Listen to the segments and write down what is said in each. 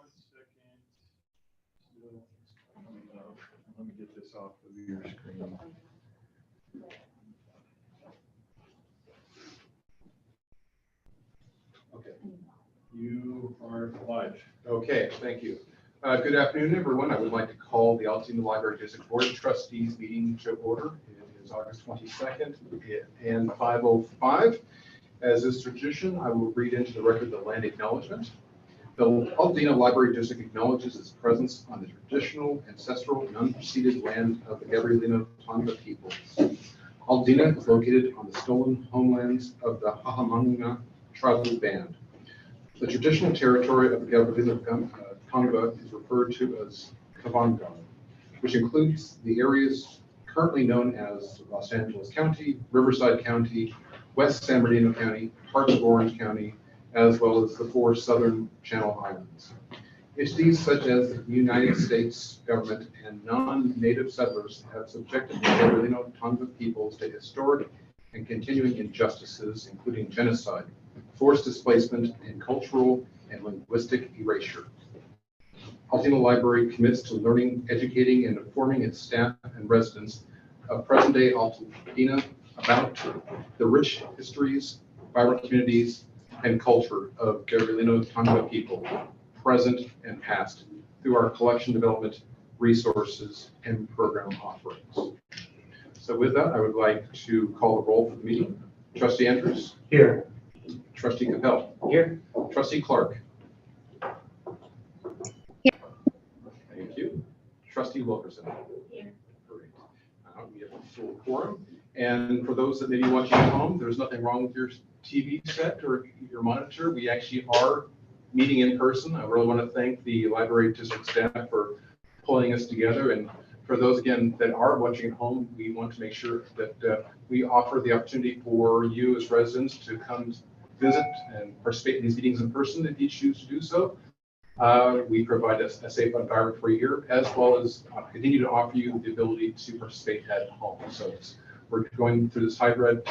1 second. Let me get this off of your screen. Okay. You are live. Okay, thank you. Good afternoon, everyone. I would like to call the Altoona Library District Board of Trustees meeting to order. It is August 22nd and 5:05. As is tradition, I will read into the record the land acknowledgement. The Altoona Library District acknowledges its presence on the traditional, ancestral, and unceded land of the Gabrielino Tonga people. Altoona is located on the stolen homelands of the Hahamanga tribal band. The traditional territory of the Gabrielino Tonga is referred to as Kavango, which includes the areas currently known as Los Angeles County, Riverside County, West San Bernardino County, parts of Orange County, as well as the 4 southern Channel Islands. Entities such as the United States government and non-native settlers have subjected the Gabrielino Tonga peoples to historic and continuing injustices, including genocide, forced displacement, and cultural and linguistic erasure. Altoona Library commits to learning, educating, and informing its staff and residents of present-day Altoona about the rich histories, vibrant communities, and culture of Gabrielino Tonga people, present and past, through our collection development, resources, and program offerings. So with that, I would like to call the roll for the meeting. Trustee Andrews? Here. Trustee Capel? Here. Trustee Clark? Here. Thank you. Trustee Wilkerson? Here. Great. We have a full quorum. And for those that may be watching at home, there's nothing wrong with your TV set or your monitor. We actually are meeting in person. I really want to thank the library district staff for pulling us together. And for those, again, that are watching at home, we want to make sure that we offer the opportunity for you as residents to come visit and participate in these meetings in person if you choose to do so. We provide a safe environment for you here, as well as continue to offer you the ability to participate at home. So we're going through this hybrid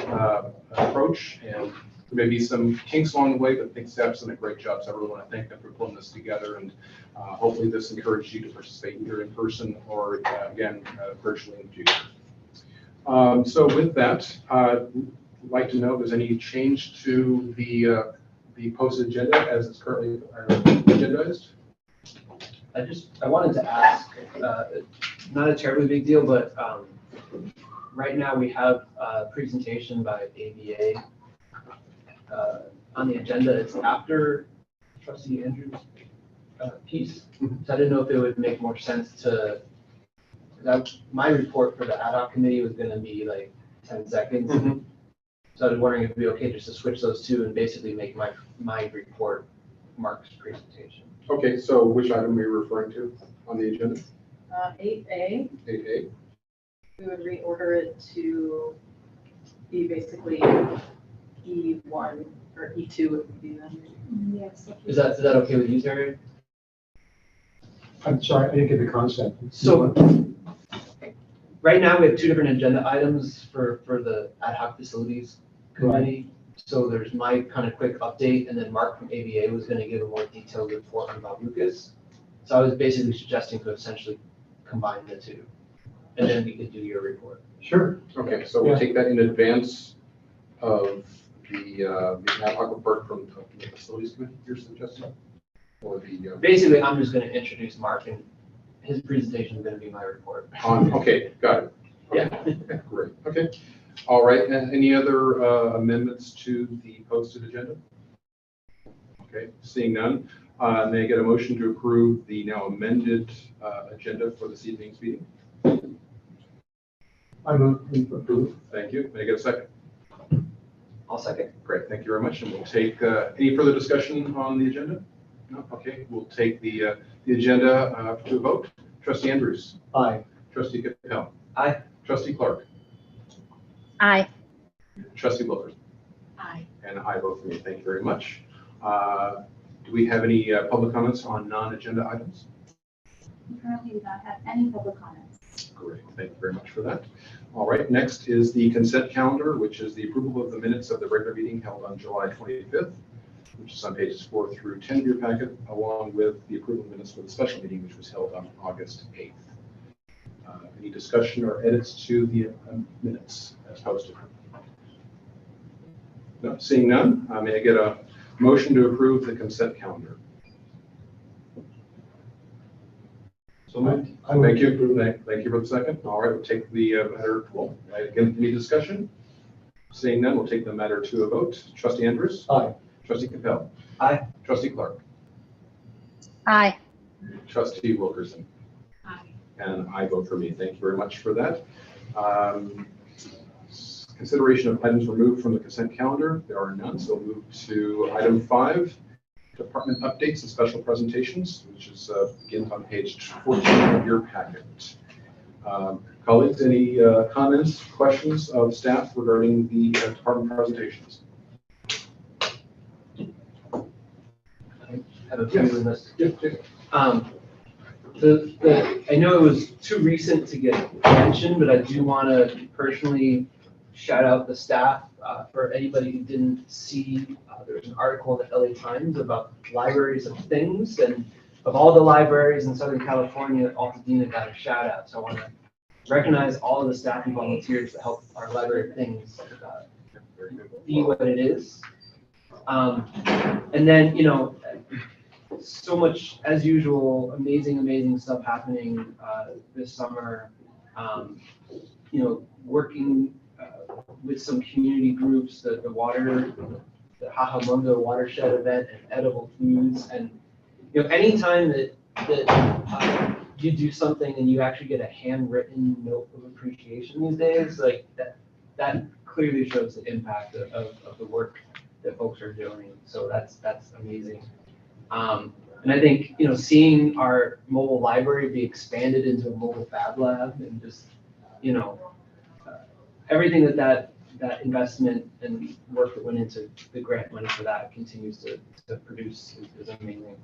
approach, and there may be some kinks along the way, but I think staff's done a great job. So I really want to thank them for pulling this together, and hopefully this encourages you to participate either in person or again virtually in the future. So with that, I'd like to know if there's any change to the posted agenda as it's currently agendized. I wanted to ask, not a terribly big deal, but right now we have a presentation by ABA on the agenda. It's after Trustee Andrews' piece. So I didn't know if it would make more sense to, my report for the ad hoc committee was going to be like 10 seconds. Mm-hmm. So I was wondering if it'd be okay just to switch those two and basically make my report Mark's presentation. Okay, so which item are you referring to on the agenda? 8A. 8A. We would reorder it to be basically E1 or E2 would be then. Yes. Is that okay with you, Terry? I'm sorry, I didn't get the concept. So right now we have 2 different agenda items for the ad hoc facilities committee. So there's my kind of quick update, and then Mark from ABA was going to give a more detailed report about Lucas. So I was basically suggesting to essentially combine the 2, and then we could do your report. Sure. Okay, so we'll take that in advance of the ad hoc report from the facilities committee you're suggesting? Or the Basically, I'm just going to introduce Mark, and his presentation is going to be my report. okay, got it. Yeah. Okay, great. Okay. All right. And any other amendments to the posted agenda? Okay, seeing none. May I get a motion to approve the now amended agenda for this evening's meeting? I move to approve. Thank you. May I get a second? I'll second. Great, thank you very much. And we'll take any further discussion on the agenda? No? Okay, we'll take the agenda to a vote. Trustee Andrews. Aye. Trustee Capel. Aye. Trustee Clark. Aye. Trustee Wilkerson. Aye. And I vote for me. Thank you very much. Do we have any public comments on non-agenda items? Currently, we do not have any public comments. Great, thank you very much for that. All right, next is the consent calendar, which is the approval of the minutes of the regular meeting held on July 25th. which is on pages 4 through 10 of your packet, along with the approval minutes for the special meeting, which was held on August 8th. Any discussion or edits to the minutes as posted? No, seeing none, may I get a motion to approve the consent calendar? So moved. Thank you. Thank you for the second. All right, we'll take the matter. Well, again, any discussion? Seeing none, we'll take the matter to a vote. Trustee Andrews? Aye. Trustee Capel? Aye. Trustee Clark? Aye. Trustee Wilkerson? Aye. And I vote for me. Thank you very much for that. Consideration of items removed from the consent calendar. There are none, so we'll move to item 5, department updates and special presentations, which is begins on page 14 of your packet. Colleagues, any comments, questions of staff regarding the department presentations? I have a few in this. I know it was too recent to get mentioned, but I do want to personally shout out the staff. For anybody who didn't see, there was an article in the LA Times about libraries of things, and of all the libraries in Southern California, Altadena got a shout out. So I want to recognize all of the staff and volunteers that help our library of things be what it is. And then, you know, so much, as usual, amazing stuff happening this summer. You know, working with some community groups, the Hahamunga watershed event and edible foods. And, you know, anytime that you do something and you actually get a handwritten note of appreciation these days, like that clearly shows the impact of the work that folks are doing. So that's amazing. And I think, you know, seeing our mobile library be expanded into a mobile fab lab and just, you know, everything that investment and work that went into the grant money for that continues to produce is amazing.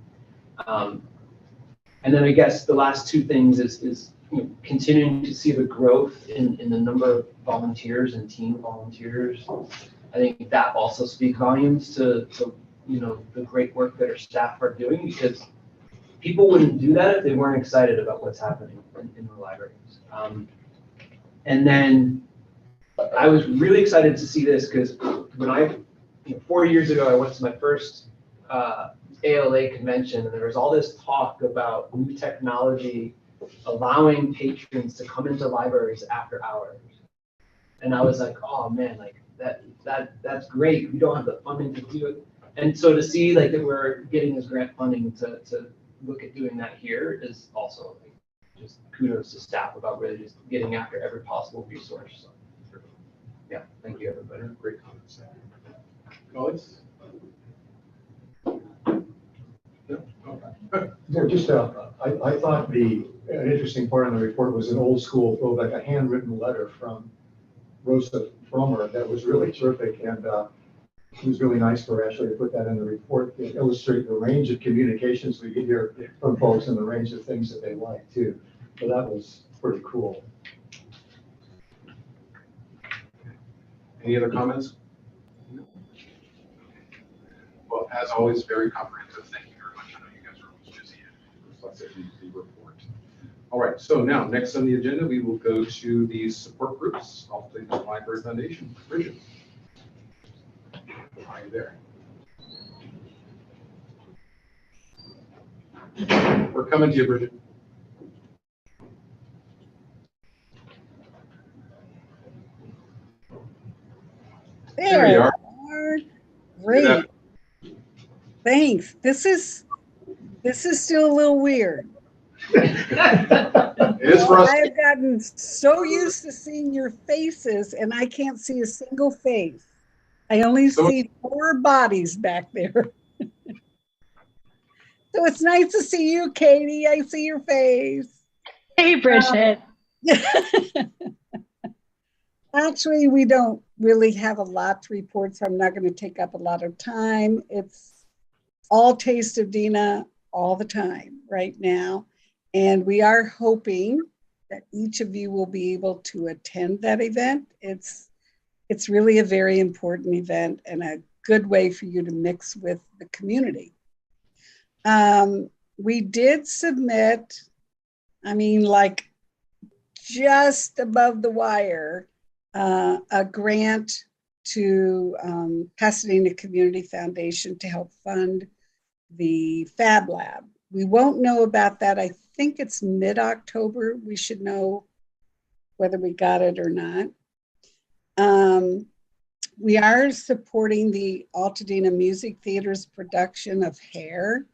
And then I guess the last two things is you know, continuing to see the growth in the number of volunteers and team volunteers. I think that also speaks volumes to you know, the great work that our staff are doing, because people wouldn't do that if they weren't excited about what's happening in the libraries. And then I was really excited to see this because when 4 years ago, I went to my first ALA convention, and there was all this talk about new technology allowing patrons to come into libraries after hours. And I was like, oh man, like that's great. We don't have the funding to do it. And so to see like that we're getting this grant funding to look at doing that here is also like, just kudos to staff about really just getting after every possible resource. So, yeah, thank you everybody. Great comments. Colleagues? No? Okay. Yeah, just, I thought an interesting part of the report was an old school throwback, a handwritten letter from Rosa Fromer that was really terrific, and it was really nice for Ashley to put that in the report to illustrate the range of communications we could hear from folks and the range of things that they like too. So that was pretty cool. Any other comments? Well, as always, very comprehensive. Thank you very much. I know you guys are always busy and reflects it in the report. All right, so now next on the agenda, we will go to the support groups. I'll take the Library Foundation. Bridget. Are you there? We're coming to you, Bridget. There you are. Great. Thanks. This is still a little weird. It is for us. I've gotten so used to seeing your faces, and I can't see a single face. I only see 4 bodies back there. So it's nice to see you, Katie. I see your face. Hey, Bridget. Actually, we don't really have a lot to report, so I'm not going to take up a lot of time. It's all Taste of Dina all the time right now. And we are hoping that each of you will be able to attend that event. It's really a very important event and a good way for you to mix with the community. We did submit, I mean, like just above the wire, a grant to Pasadena Community Foundation to help fund the Fab Lab. We won't know about that. I think it's mid-October. We should know whether we got it or not. We are supporting the Altadena Music Theater's production of Hair.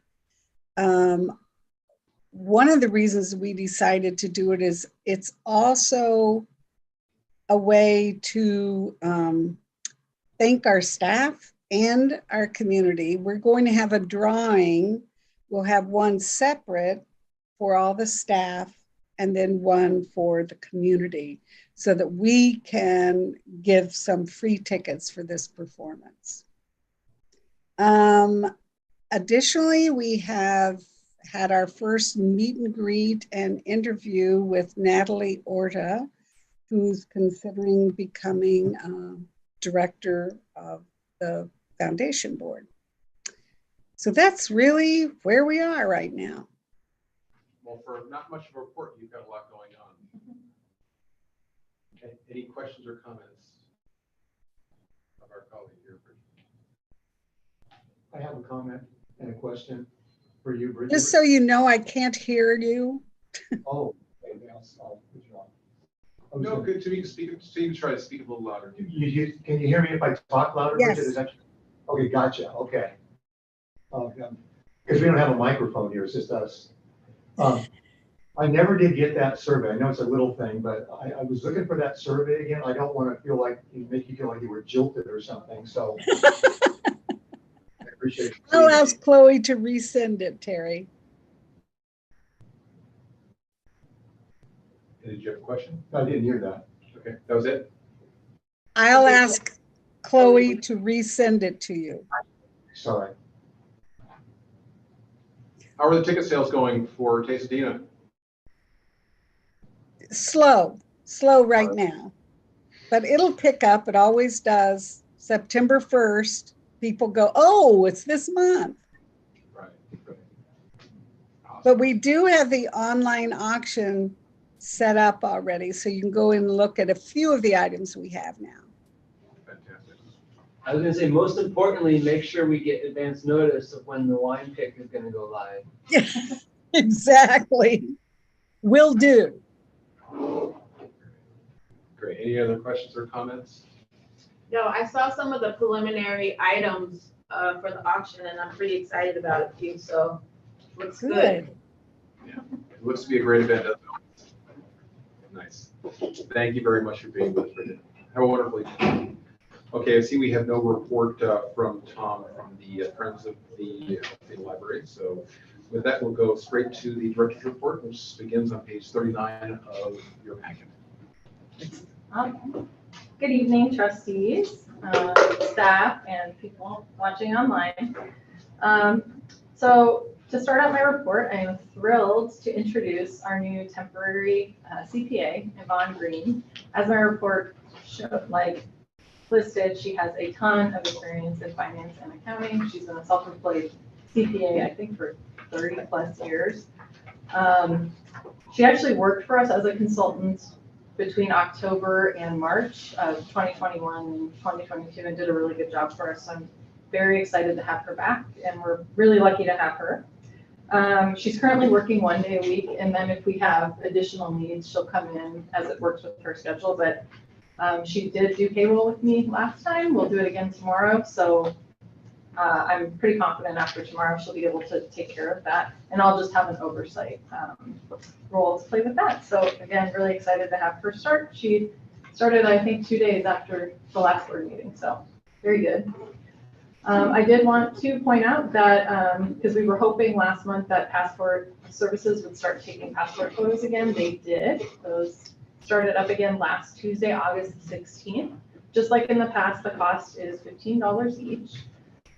One of the reasons we decided to do it is it's also a way to thank our staff and our community. We're going to have a drawing. We'll have one separate for all the staff and then one for the community so that we can give some free tickets for this performance. Additionally, we have had our first meet and greet and interview with Natalie Orta, who's considering becoming director of the foundation board. So that's really where we are right now. Well, for not much of a report, you've got a lot going on. Okay, any questions or comments of our colleague here? I have a comment and a question for you, Bridget. Just so you know, I can't hear you. Oh, okay, I'll withdraw. No, good to speak. Try to speak a little louder. Can you hear me if I talk louder? Yes. Bridget? Is that, okay, gotcha. Okay. Because we don't have a microphone here, it's just us. I never did get that survey. I know it's a little thing, but I was looking for that survey again. I don't want to feel like make you feel like you were jilted or something. So I appreciate it. I'll ask Chloe to resend it, Terry. Did you have a question? I didn't hear that. Okay, that was it. I'll ask Chloe to resend it to you. Sorry. How are the ticket sales going for Pasadena? Slow right now, but it'll pick up. It always does. September 1st, people go, oh, it's this month. Right. Awesome. But we do have the online auction set up already, so you can go in and look at a few of the items we have now. Fantastic. I was gonna say, most importantly, make sure we get advance notice of when the wine pick is gonna go live. Exactly. Will do. Great. Any other questions or comments? No, I saw some of the preliminary items for the auction, and I'm pretty excited about it too, so looks good. Yeah, it looks to be a great event, doesn't it? Nice. Thank you very much for being with us, Bridget. Have a wonderful evening. Okay, I see we have no report from Tom from the Friends of the Library. So with that, we'll go straight to the Director's Report, which begins on page 39 of your packet. Good evening, trustees, staff, and people watching online. So to start out my report, I am thrilled to introduce our new temporary CPA, Yvonne Green. As my report showed, listed, she has a ton of experience in finance and accounting. She's been a self-employed CPA, I think, for 30 plus years. She actually worked for us as a consultant between October and March of 2021 and 2022 and did a really good job for us. So I'm very excited to have her back, and we're really lucky to have her. She's currently working 1 day a week, and then if we have additional needs, she'll come in as it works with her schedule. But she did do payroll with me last time. We'll do it again tomorrow. So I'm pretty confident after tomorrow she'll be able to take care of that, and I'll just have an oversight role to play with that. So again, really excited to have her start. She started, I think, 2 days after the last board meeting, so very good. I did want to point out that because we were hoping last month that Passport Services would start taking passport photos again, they did. Those started up again last Tuesday, August 16th. Just like in the past, the cost is $15 each.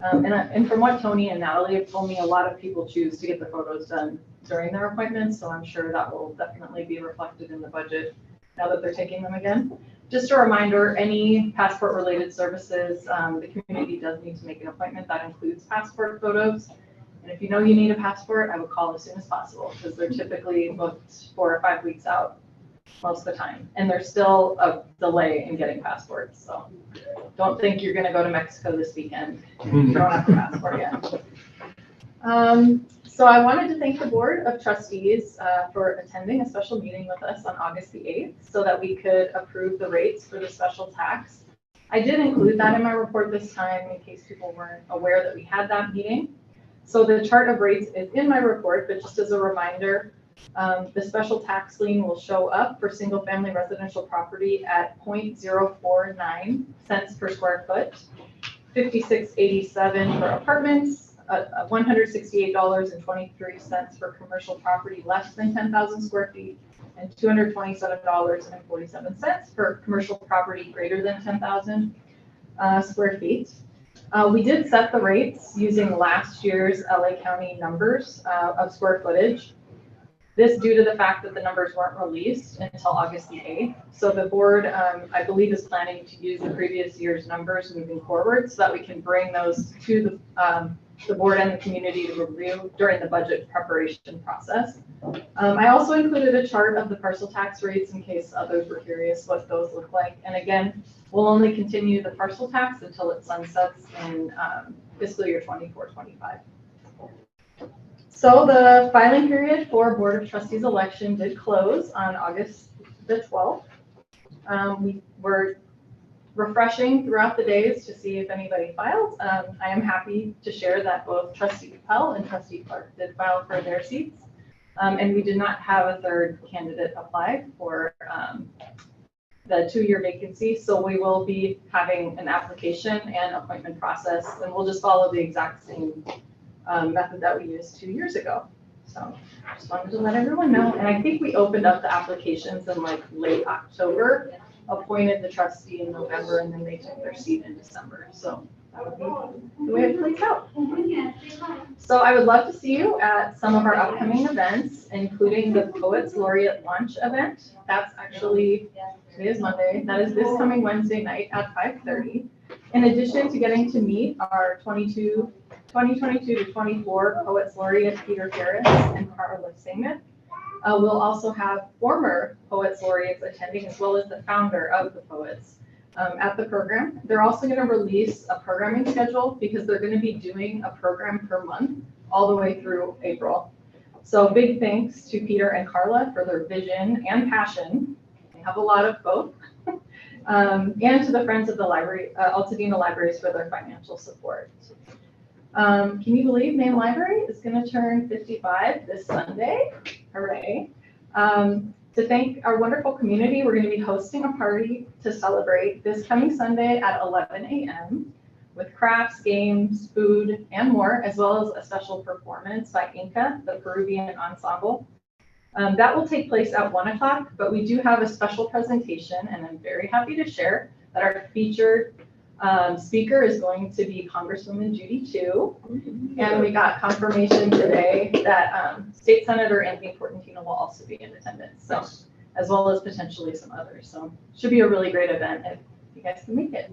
And from what Tony and Natalie have told me, a lot of people choose to get the photos done during their appointments, so I'm sure that will definitely be reflected in the budget now that they're taking them again. Just a reminder, any passport-related services, the community does need to make an appointment that includes passport photos. And if you know you need a passport, I would call as soon as possible because they're typically booked 4 or 5 weeks out most of the time. And there's still a delay in getting passports. So don't think you're going to go to Mexico this weekend. You don't have a passport yet. So I wanted to thank the Board of Trustees for attending a special meeting with us on August the 8th so that we could approve the rates for the special tax. I did include that in my report this time in case people weren't aware that we had that meeting. So the chart of rates is in my report, but just as a reminder, the special tax lien will show up for single family residential property at 0.049 cents per square foot, $56.87 for apartments, $168.23 for commercial property less than 10,000 square feet, and $227.47 for commercial property greater than 10,000 square feet. We did set the rates using last year's LA County numbers of square footage. This due to the fact that the numbers weren't released until August the 8th. So the board, I believe, is planning to use the previous year's numbers moving forward so that we can bring those to the board and the community to review during the budget preparation process. I also included a chart of the parcel tax rates in case others were curious what those look like. And again, we'll only continue the parcel tax until it sunsets in fiscal year 24-25. So the filing period for Board of Trustees election did close on August the 12th. We were refreshing throughout the days to see if anybody filed. I am happy to share that both Trustee Capel and Trustee Clark did file for their seats. And we did not have a third candidate apply for the 2-year vacancy. So we will be having an application and appointment process, and we'll just follow the exact same method that we used 2 years ago. So just wanted to let everyone know. And I think we opened up the applications in like late October, appointed the trustee in November, and then they took their seat in December. So that would be the way it plays out. So I would love to see you at some of our upcoming events, including the Poets Laureate Lunch event. That's actually, today is Monday, that is this coming Wednesday night at 5:30. In addition to getting to meet our 2022 to 24 Poets Laureate Peter Harris and Carla Singman. We'll also have former Poets Laureates attending as well as the founder of the Poets at the program. They're also going to release a programming schedule because they're going to be doing a program per month all the way through April. So big thanks to Peter and Carla for their vision and passion. They have a lot of both. And to the Friends of the Library, Altadena Libraries for their financial support. Can you believe Main Library is going to turn 55 this Sunday? Hooray. To thank our wonderful community, we're going to be hosting a party to celebrate this coming Sunday at 11 a.m. with crafts, games, food, and more, as well as a special performance by Inca, the Peruvian ensemble. That will take place at 1 o'clock, but we do have a special presentation, and I'm very happy to share that our featured speaker is going to be Congresswoman Judy Chu. And we got confirmation today that State Senator Anthony Portantino will also be in attendance, so as well as potentially some others. So should be a really great event if you guys can make it.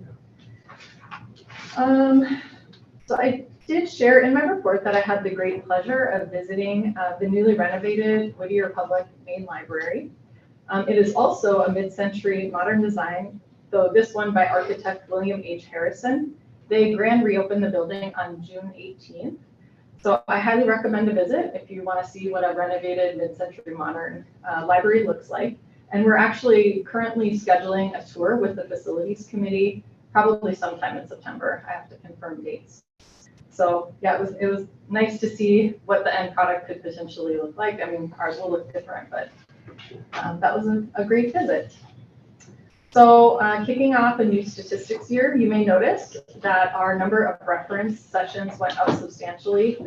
So I did share in my report that I had the great pleasure of visiting the newly renovated Whittier Public Main Library. It is also a mid-century modern design, though this one by architect William H. Harrison. They grand reopened the building on June 18th. So I highly recommend a visit if you want to see what a renovated mid-century modern library looks like. And we're actually currently scheduling a tour with the facilities committee, probably sometime in September. I have to confirm dates. So yeah, it was nice to see what the end product could potentially look like. I mean, ours will look different, but that was a great visit. So kicking off a new statistics year, you may notice that our number of reference sessions went up substantially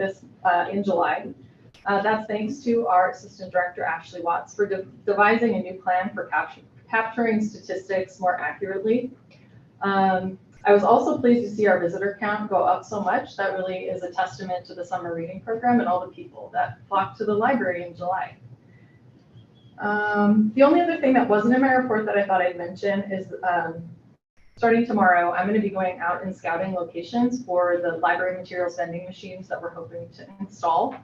in July. That's thanks to our Assistant Director, Ashley Watts, for devising a new plan for capturing statistics more accurately. I was also pleased to see our visitor count go up so much. That really is a testament to the summer reading program and all the people that flocked to the library in July. The only other thing that wasn't in my report that I thought I'd mention is, starting tomorrow, I'm gonna be going out and scouting locations for the library materials vending machines that we're hoping to install.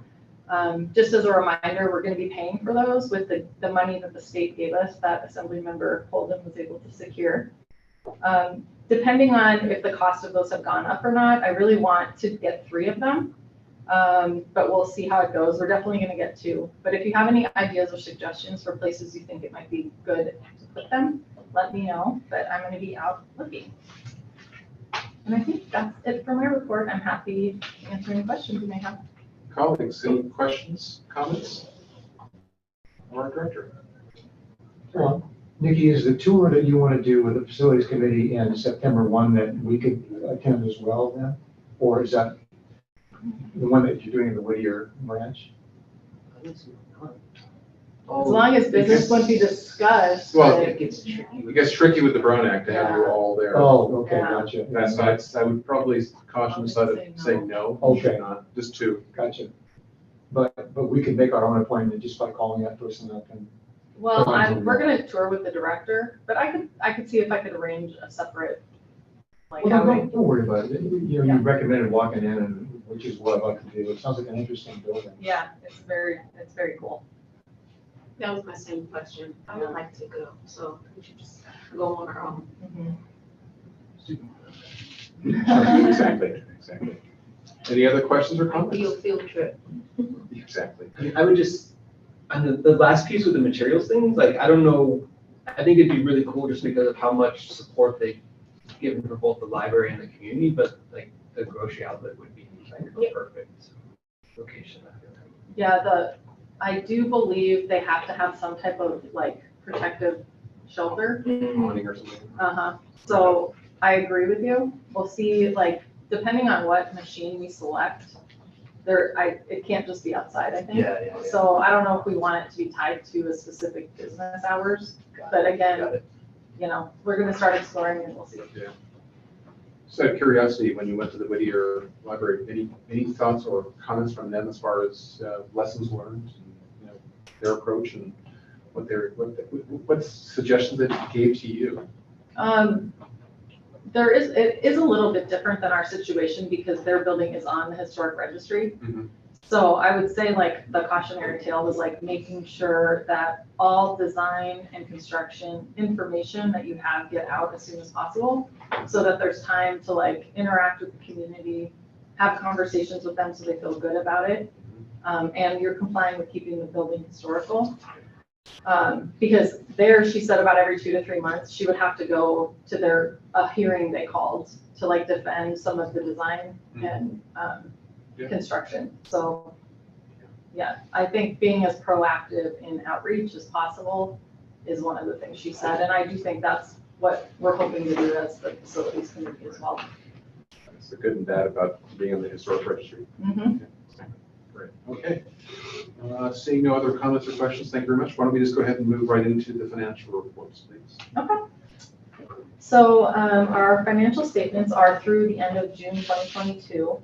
Just as a reminder, we're gonna be paying for those with the money that the state gave us, that Assemblymember Holden was able to secure. Depending on if the cost of those have gone up or not, I really want to get 3 of them. But we'll see how it goes. We're definitely gonna get 2. But if you have any ideas or suggestions for places you think it might be good to put them, let me know, but I'm gonna be out looking. And I think that's it for my report. I'm happy to answer any questions you may have. Colleagues, any questions, comments? Our director. Well, Nikki, is the tour that you want to do with the facilities committee in September 1 that we could attend as well then? Or is that the one that you're doing in the Whittier branch? As long as business wouldn't be discussed. Well, like, It gets tricky. It gets tricky with the Brown Act to have you all there. Oh, okay, Yeah. gotcha. That's nice. I would probably caution us to say no. Okay. Not just 2. Gotcha. But we could make our own appointment just by calling that person up and. Well, we're gonna tour with the director, but I could see if I could arrange a separate, like, Well, having. don't worry about it. You Yeah. recommended walking in and, which is what I'd like to do. It sounds like an interesting building. Yeah, it's very cool. That was my same question. I would like to go, so we should just go on our own. Exactly. Any other questions or Might be a comments? field trip. Exactly. I would just, on the last piece with the materials thing, like, I don't know, I think it'd be really cool just because of how much support they've given for both the library and the community, but like the grocery outlet would be like the perfect location. I feel like. Yeah, I do believe they have to have some type of like protective shelter. Awning or something. Uh-huh. So I agree with you. We'll see, like, depending on what machine we select, it can't just be outside, I think. Yeah. So I don't know if we want it to be tied to a specific business hours, but again, you know, we're gonna start exploring and we'll see. Just out of curiosity, when you went to the Whittier Library, any thoughts or comments from them as far as lessons learned, and, you know, their approach and what suggestions that it gave to you? It is a little bit different than our situation because their building is on the historic registry. Mhm. So I would say like the cautionary tale was like making sure that all design and construction information that you have get out as soon as possible so that there's time to like interact with the community, have conversations with them so they feel good about it. And you're complying with keeping the building historical. Because she said about every 2 to 3 months, she would have to go to a hearing they called to like defend some of the design and construction. So, yeah, I think being as proactive in outreach as possible is one of the things she said. And I do think that's what we're hoping to do as the facilities committee as well. That's the good and bad about being on the historic registry. Great. Okay. Seeing no other comments or questions, thank you very much. Why don't we just go ahead and move right into the financial reports, please? Okay. So our financial statements are through the end of June 2022.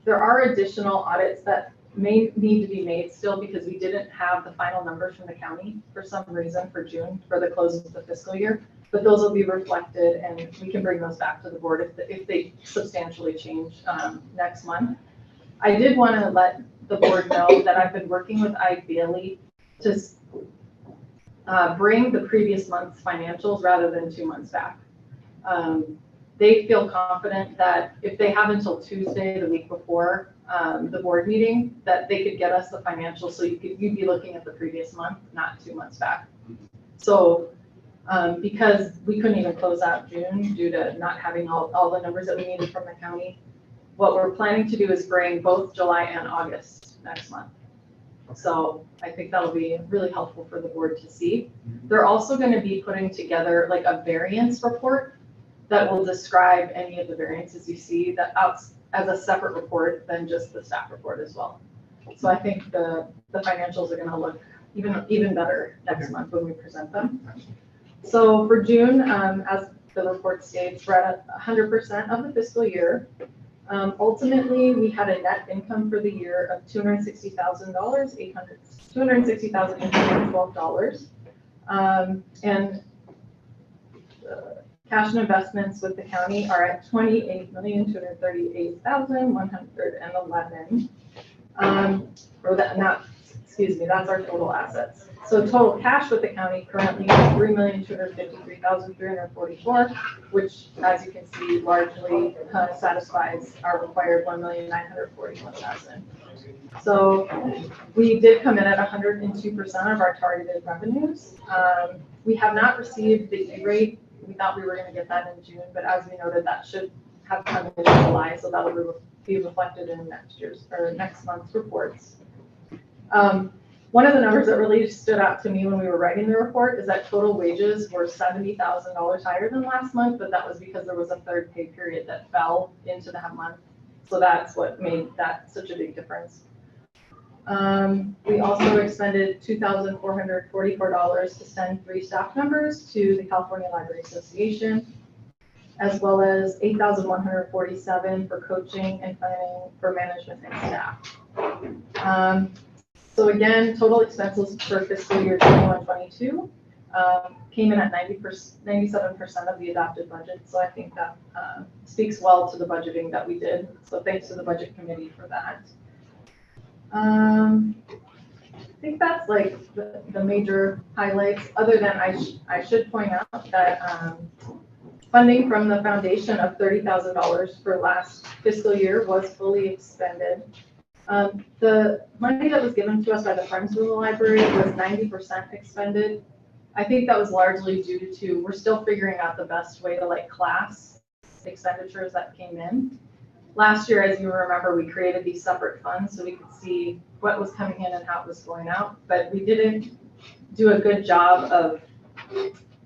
There are additional audits that may need to be made still because we didn't have the final numbers from the county for some reason for June for the close of the fiscal year. But those will be reflected and we can bring those back to the board if they substantially change next month. I did want to let the board know that I've been working with Bailey to bring the previous month's financials rather than 2 months back. They feel confident that if they have until Tuesday, the week before the board meeting, that they could get us the financials so you'd be looking at the previous month, not 2 months back. So because we couldn't even close out June due to not having all the numbers that we needed from the county, what we're planning to do is bring both July and August next month. So I think that'll be really helpful for the board to see. They're also going to be putting together like a variance report that will describe any of the variances you see that as a separate report than just the staff report as well. So I think the financials are going to look even better next month when we present them. So for June, as the report states, we're at 100% of the fiscal year. Ultimately, we had a net income for the year of $260,000, $260,812. And cash and investments with the county are at $28,238,111. Or that, not, excuse me, that's our total assets. So total cash with the county currently is $3,253,344, which, as you can see, largely satisfies our required $1,941,000. So we did come in at 102% of our targeted revenues. We have not received the E-rate. We thought we were going to get that in June, but as we noted, that should have come in July, so that'll be reflected in next month's reports. One of the numbers that really stood out to me when we were writing the report is that total wages were $70,000 higher than last month, but that was because there was a third pay period that fell into that month. So that's what made that such a big difference. We also expended $2,444 to send 3 staff members to the California Library Association, as well as $8,147 for coaching and planning for management and staff. So again, total expenses for fiscal year 21-22 came in at 97% of the adopted budget. So I think that speaks well to the budgeting that we did. So thanks to the budget committee for that. I think that's like the major highlights, other than I should point out that funding from the foundation of $30,000 for last fiscal year was fully expended. The money that was given to us by the Friends of the Library was 90% expended. I think that was largely due to, we're still figuring out the best way to like class expenditures that came in. Last year, as you remember, we created these separate funds so we could see what was coming in and how it was going out, but we didn't do a good job of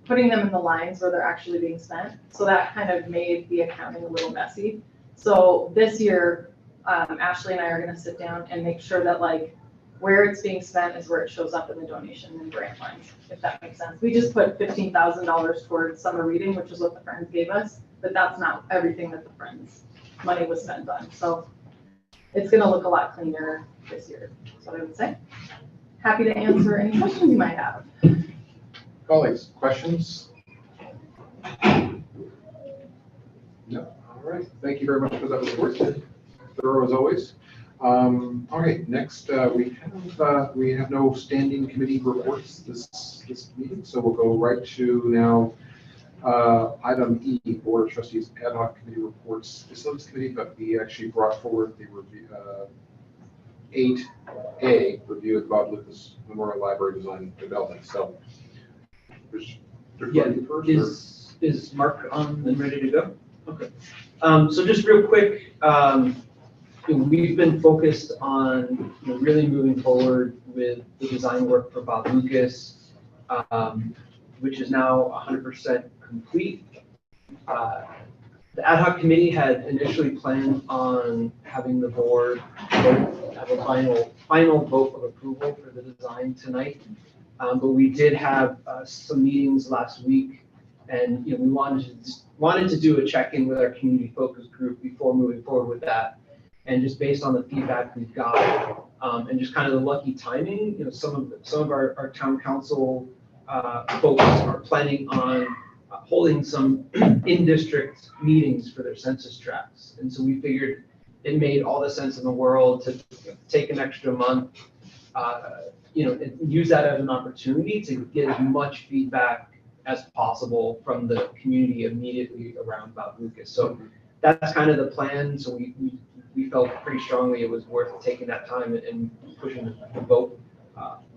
putting them in the lines where they're actually being spent. So that kind of made the accounting a little messy. So this year, Ashley and I are going to sit down and make sure that like where it's being spent is where it shows up in the donation and grant lines, if that makes sense. We just put $15,000 towards summer reading, which is what the Friends gave us, but that's not everything that the Friends money was spent on. So it's going to look a lot cleaner this year. That's what I would say. Happy to answer any questions you might have. Colleagues, questions? No. All right. Thank you very much for that report. Thorough as always. All right. Next, we have no standing committee reports this meeting, so we'll go right to now. Item E, Board of Trustees ad hoc committee reports. Facilities committee, but we actually brought forward the review, 8A, review of Bob Lucas Memorial Library Design Development. So, Yeah, is Mark on and ready to go? Okay. So just real quick, we've been focused on really moving forward with the design work for Bob Lucas, which is now 100% complete. The ad hoc committee had initially planned on having the board have a final vote of approval for the design tonight. But we did have some meetings last week, and we wanted to do a check-in with our community focus group before moving forward with that. And just based on the feedback we've got, and just kind of the lucky timing, some of our town council folks are planning on holding some in-district meetings for their census tracts. And so we figured it made all the sense in the world to take an extra month, and use that as an opportunity to get as much feedback as possible from the community immediately around Bob Lucas. So that's kind of the plan. So we felt pretty strongly it was worth taking that time and pushing the vote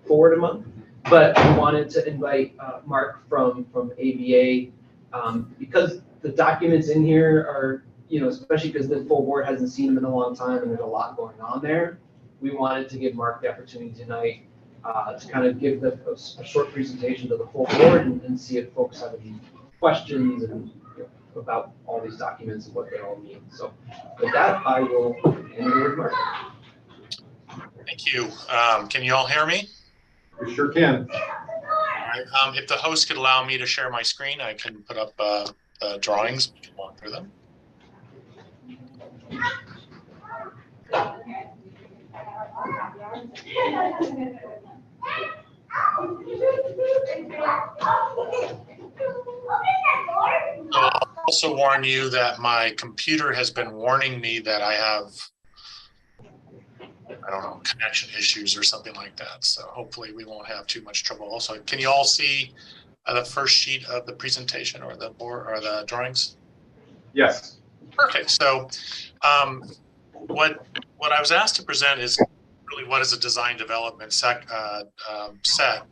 forward a month. But we wanted to invite Mark from ABA because the documents in here are, especially because the full board hasn't seen them in a long time and there's a lot going on there. We wanted to give Mark the opportunity tonight to kind of give a short presentation to the full board and see if folks have any questions and about all these documents and what they all mean. So with that, I will hand it over to Mark. Thank you. Can you all hear me? We sure can. All right. If the host could allow me to share my screen, I can put up drawings. We can walk through them. warn you that my computer has been warning me that I have, I don't know, connection issues or something like that. So hopefully we won't have too much trouble. Also, can you all see the first sheet of the presentation or the board or the drawings? Yes. Perfect. So what I was asked to present is really what is a design development set that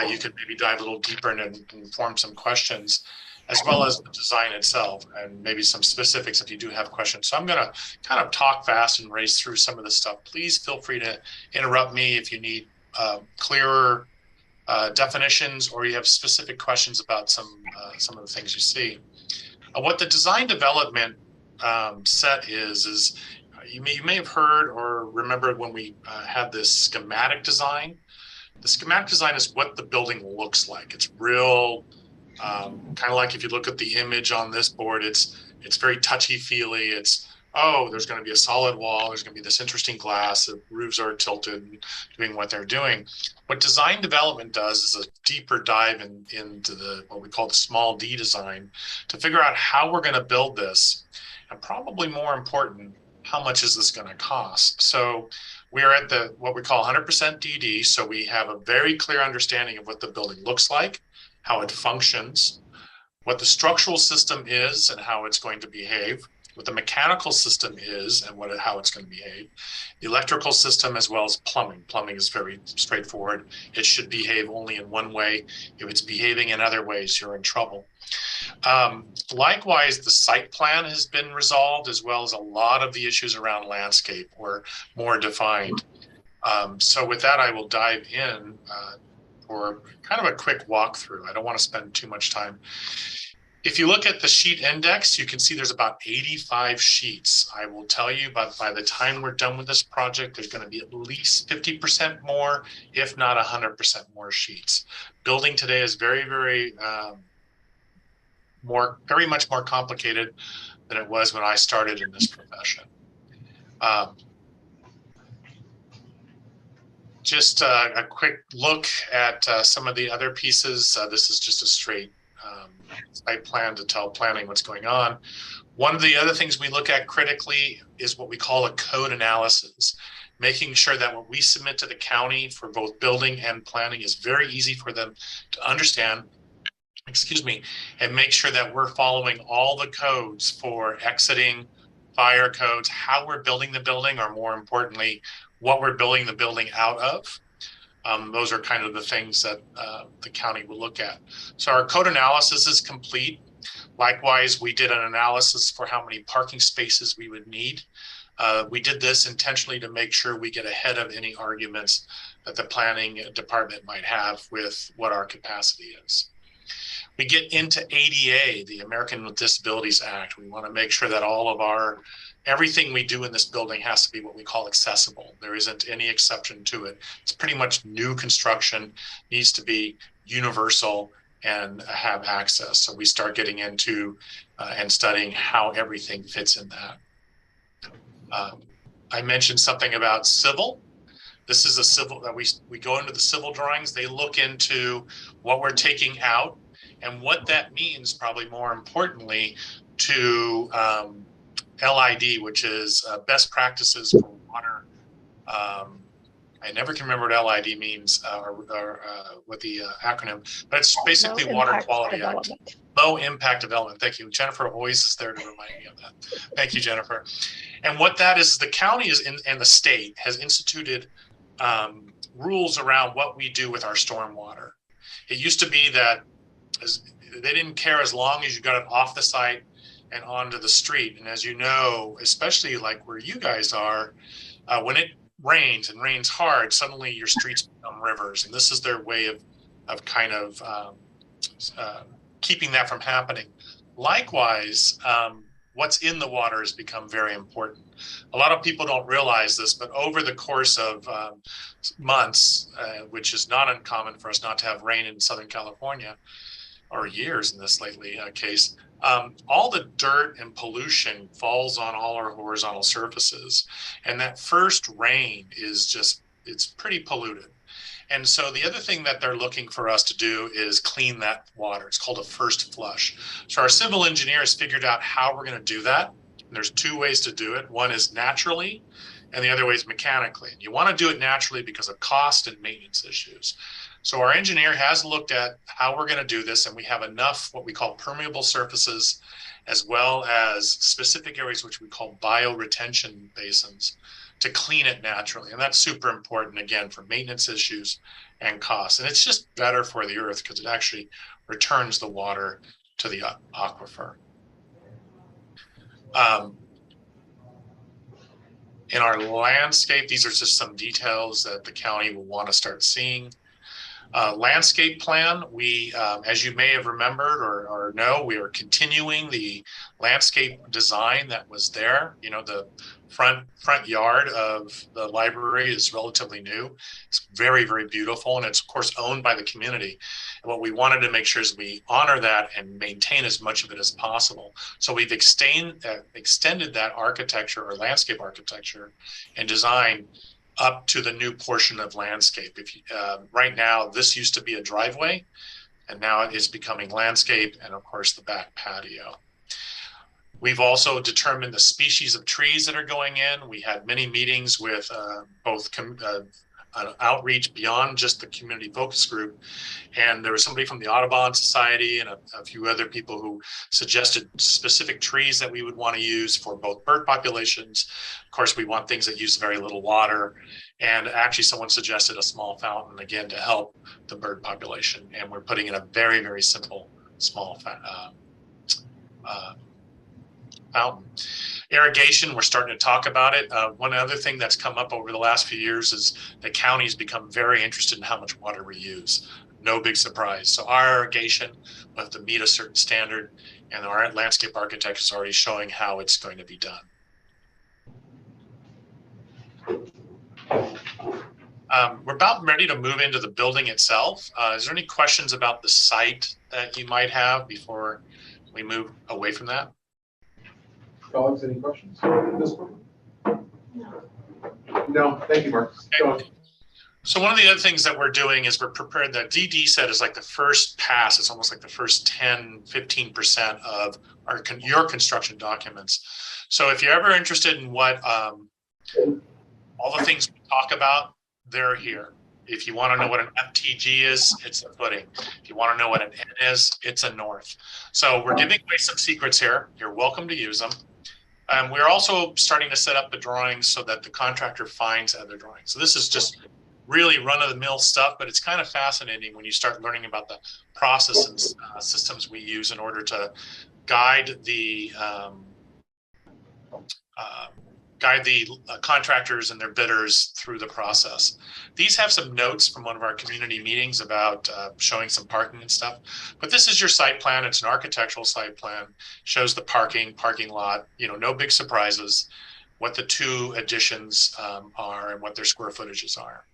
you could maybe dive a little deeper and form some questions, as well as the design itself, and maybe some specifics if you do have questions. So I'm going to kind of talk fast and race through some of this stuff. Please feel free to interrupt me if you need clearer definitions or you have specific questions about some of the things you see. What the design development set is you may have heard or remembered when we had this schematic design. The schematic design is what the building looks like. It's real, kind of like if you look at the image on this board, it's very touchy-feely. It's, oh, there's going to be a solid wall. There's going to be this interesting glass. The roofs are tilted and doing what they're doing. What design development does is a deeper dive into what we call the small D design to figure out how we're going to build this. And probably more important, how much is this going to cost? So we are at what we call 100% DD. So we have a very clear understanding of what the building looks like, how it functions, what the structural system is and how it's going to behave, what the mechanical system is and how it's going to behave, the electrical system, as well as plumbing. Plumbing is very straightforward. It should behave only in one way. If it's behaving in other ways, you're in trouble. Likewise, the site plan has been resolved, as well as a lot of the issues around landscape were more defined. So with that, I will dive in for kind of a quick walkthrough. I don't want to spend too much time. If you look at the sheet index, you can see there's about 85 sheets. I will tell you, but by the time we're done with this project, there's going to be at least 50% more, if not 100% more sheets. Building today is very, very much more complicated than it was when I started in this profession. Just a quick look at some of the other pieces. This is just a straight site plan to tell planning what's going on. One of the other things we look at critically is what we call a code analysis, making sure that what we submit to the county for both building and planning is very easy for them to understand, and make sure that we're following all the codes for exiting, fire codes, how we're building the building, or more importantly, what we're building the building out of. Those are kind of the things that the county will look at. So our code analysis is complete. Likewise, we did an analysis for how many parking spaces we would need. We did this intentionally to make sure we get ahead of any arguments that the planning department might have with what our capacity is. We get into ADA, the American with Disabilities Act. We want to make sure that everything we do in this building has to be what we call accessible. There isn't any exception to it. It's pretty much new construction, needs to be universal and have access. So we start getting into and studying how everything fits in that. I mentioned something about civil. This is a civil that we go into the civil drawings. They look into what we're taking out and what that means, probably more importantly, to LID, which is best practices for water. I never can remember what LID means or what the acronym, but it's basically Water Quality Act. Low impact development. Thank you. Jennifer always is there to remind me of that. Thank you, Jennifer. And what that is, the county and the state has instituted rules around what we do with our stormwater. It used to be that they didn't care as long as you got it off the site and onto the street. And as you know, especially like where you guys are, when it rains and rains hard, suddenly your streets become rivers. And this is their way of kind of keeping that from happening. Likewise, what's in the water has become very important. A lot of people don't realize this, but over the course of months, which is not uncommon for us not to have rain in Southern California, or years in this lately case, all the dirt and pollution falls on all our horizontal surfaces. And that first rain is it's pretty polluted. And so the other thing that they're looking for us to do is clean that water. It's called a first flush. So our civil engineers figured out how we're going to do that. And there's two ways to do it. One is naturally, and the other way is mechanically. And you want to do it naturally because of cost and maintenance issues. So our engineer has looked at how we're going to do this, and we have enough what we call permeable surfaces, as well as specific areas which we call bioretention basins, to clean it naturally. And that's super important, again, for maintenance issues and costs. And it's just better for the earth because it actually returns the water to the aquifer. In our landscape, these are just some details that the county will want to start seeing. Landscape plan, we, as you may have remembered or know, we are continuing the landscape design that was there. You know, the front yard of the library is relatively new. It's very, very beautiful, and it's of course owned by the community. And what we wanted to make sure is we honor that and maintain as much of it as possible. So we've extended that architecture or landscape architecture and design up to the new portion of landscape. If you, right now, this used to be a driveway, and now it is becoming landscape, and of course the back patio. We've also determined the species of trees that are going in. We had many meetings with both outreach beyond just the community focus group. And there was somebody from the Audubon Society and a few other people who suggested specific trees that we would want to use for both bird populations. Of course, we want things that use very little water. And actually someone suggested a small fountain, again, to help the bird population. And we're putting in a very, very simple, small fountain. Irrigation, we're starting to talk about it. One other thing that's come up over the last few years is the county's become very interested in how much water we use. No big surprise. So our irrigation will have to meet a certain standard, and our landscape architect is already showing how it's going to be done. We're about ready to move into the building itself. Is there any questions about the site that you might have before we move away from that? Colleagues, any questions at this point? No, thank you, Mark. Okay. So one of the other things that we're doing is we're prepared, that DD set is like the first pass. It's almost like the first 10, 15% of your construction documents. So if you're ever interested in what all the things we talk about, they're here. If you want to know what an FTG is, it's a footing. If you want to know what an N is, it's a north. So we're giving away some secrets here. You're welcome to use them. We're also starting to set up the drawings so that the contractor finds other drawings. So this is just really run-of-the-mill stuff, but it's kind of fascinating when you start learning about the process and systems we use in order to guide the contractors and their bidders through the process. These have some notes from one of our community meetings about showing some parking and stuff, but this is your site plan. It's an architectural site plan, shows the parking lot, you know, no big surprises, what the two additions are and what their square footages are.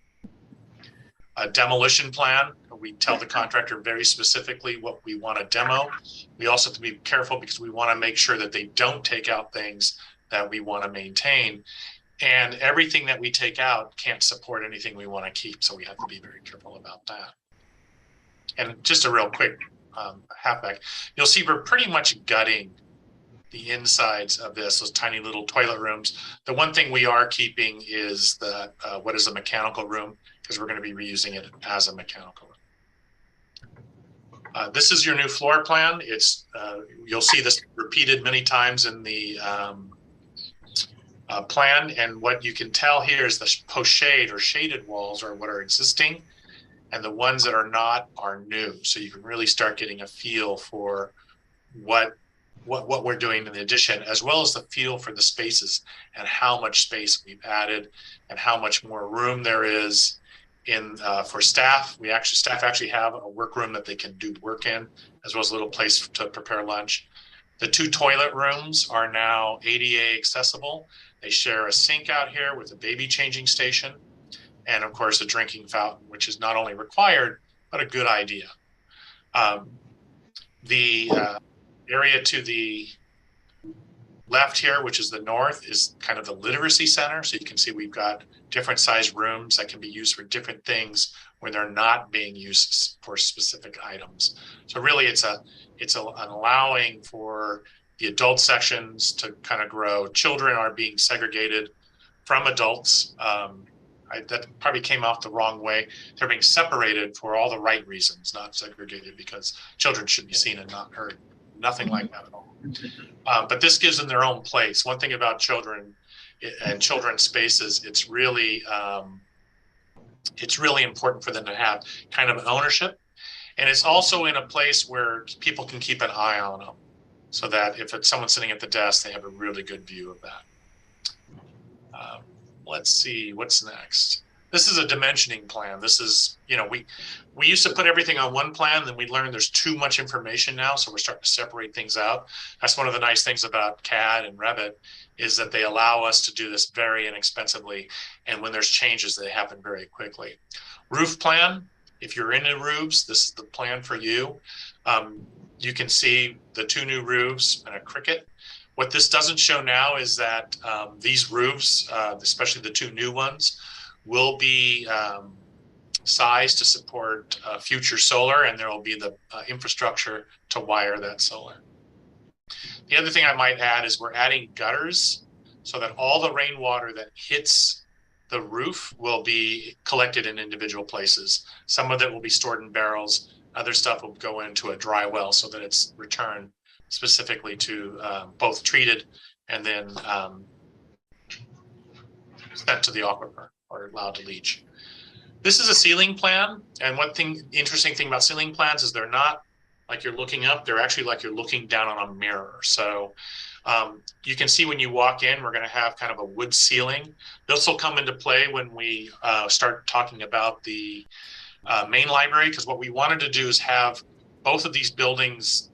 A demolition plan, we tell the contractor very specifically what we want to demo. We also have to be careful because we want to make sure that they don't take out things that we want to maintain, and everything that we take out can't support anything we want to keep, so we have to be very careful about that. And just a real quick halfback, you'll see we're pretty much gutting the insides of this, those tiny little toilet rooms. The one thing we are keeping is the what is a mechanical room, because we're going to be reusing it as a mechanical room. This is your new floor plan. It's you'll see this repeated many times in the plan, and what you can tell here is the post-shade or shaded walls are what are existing, and the ones that are not are new. So you can really start getting a feel for what we're doing in the addition, as well as the feel for the spaces and how much space we've added and how much more room there is in for staff. Staff actually have a workroom that they can do work in, as well as a little place to prepare lunch. The two toilet rooms are now ADA accessible. They share a sink out here with a baby changing station, and of course a drinking fountain, which is not only required, but a good idea. The area to the left here, which is the north, is kind of the literacy center. So you can see we've got different size rooms that can be used for different things when they're not being used for specific items. So really it's an allowing for the adult sections to kind of grow. Children are being segregated from adults. That probably came off the wrong way. They're being separated for all the right reasons, not segregated because children should be seen and not heard. Nothing like that at all. But this gives them their own place. One thing about children and children's spaces, it's really important for them to have kind of an ownership. And it's also in a place where people can keep an eye on them so that if it's someone sitting at the desk, they have a really good view of that. Let's see, what's next? This is a dimensioning plan. This is, we used to put everything on one plan, then we learned there's too much information now, so we're starting to separate things out. That's one of the nice things about CAD and Revit is that they allow us to do this very inexpensively, and when there's changes, they happen very quickly. Roof plan, if you're into roofs, this is the plan for you. You can see the 2 new roofs and a cricket. What this doesn't show now is that these roofs, especially the 2 new ones, will be sized to support future solar, and there will be the infrastructure to wire that solar. The other thing I might add is we're adding gutters so that all the rainwater that hits the roof will be collected in individual places. Some of it will be stored in barrels. Other stuff will go into a dry well so that it's returned specifically to both treated and then sent to the aquifer or allowed to leach. This is a ceiling plan, and interesting thing about ceiling plans is they're not like you're looking up, they're actually like you're looking down on a mirror. So you can see when you walk in, we're going to have kind of a wood ceiling. This will come into play when we start talking about the main library, because what we wanted to do is have both of these buildings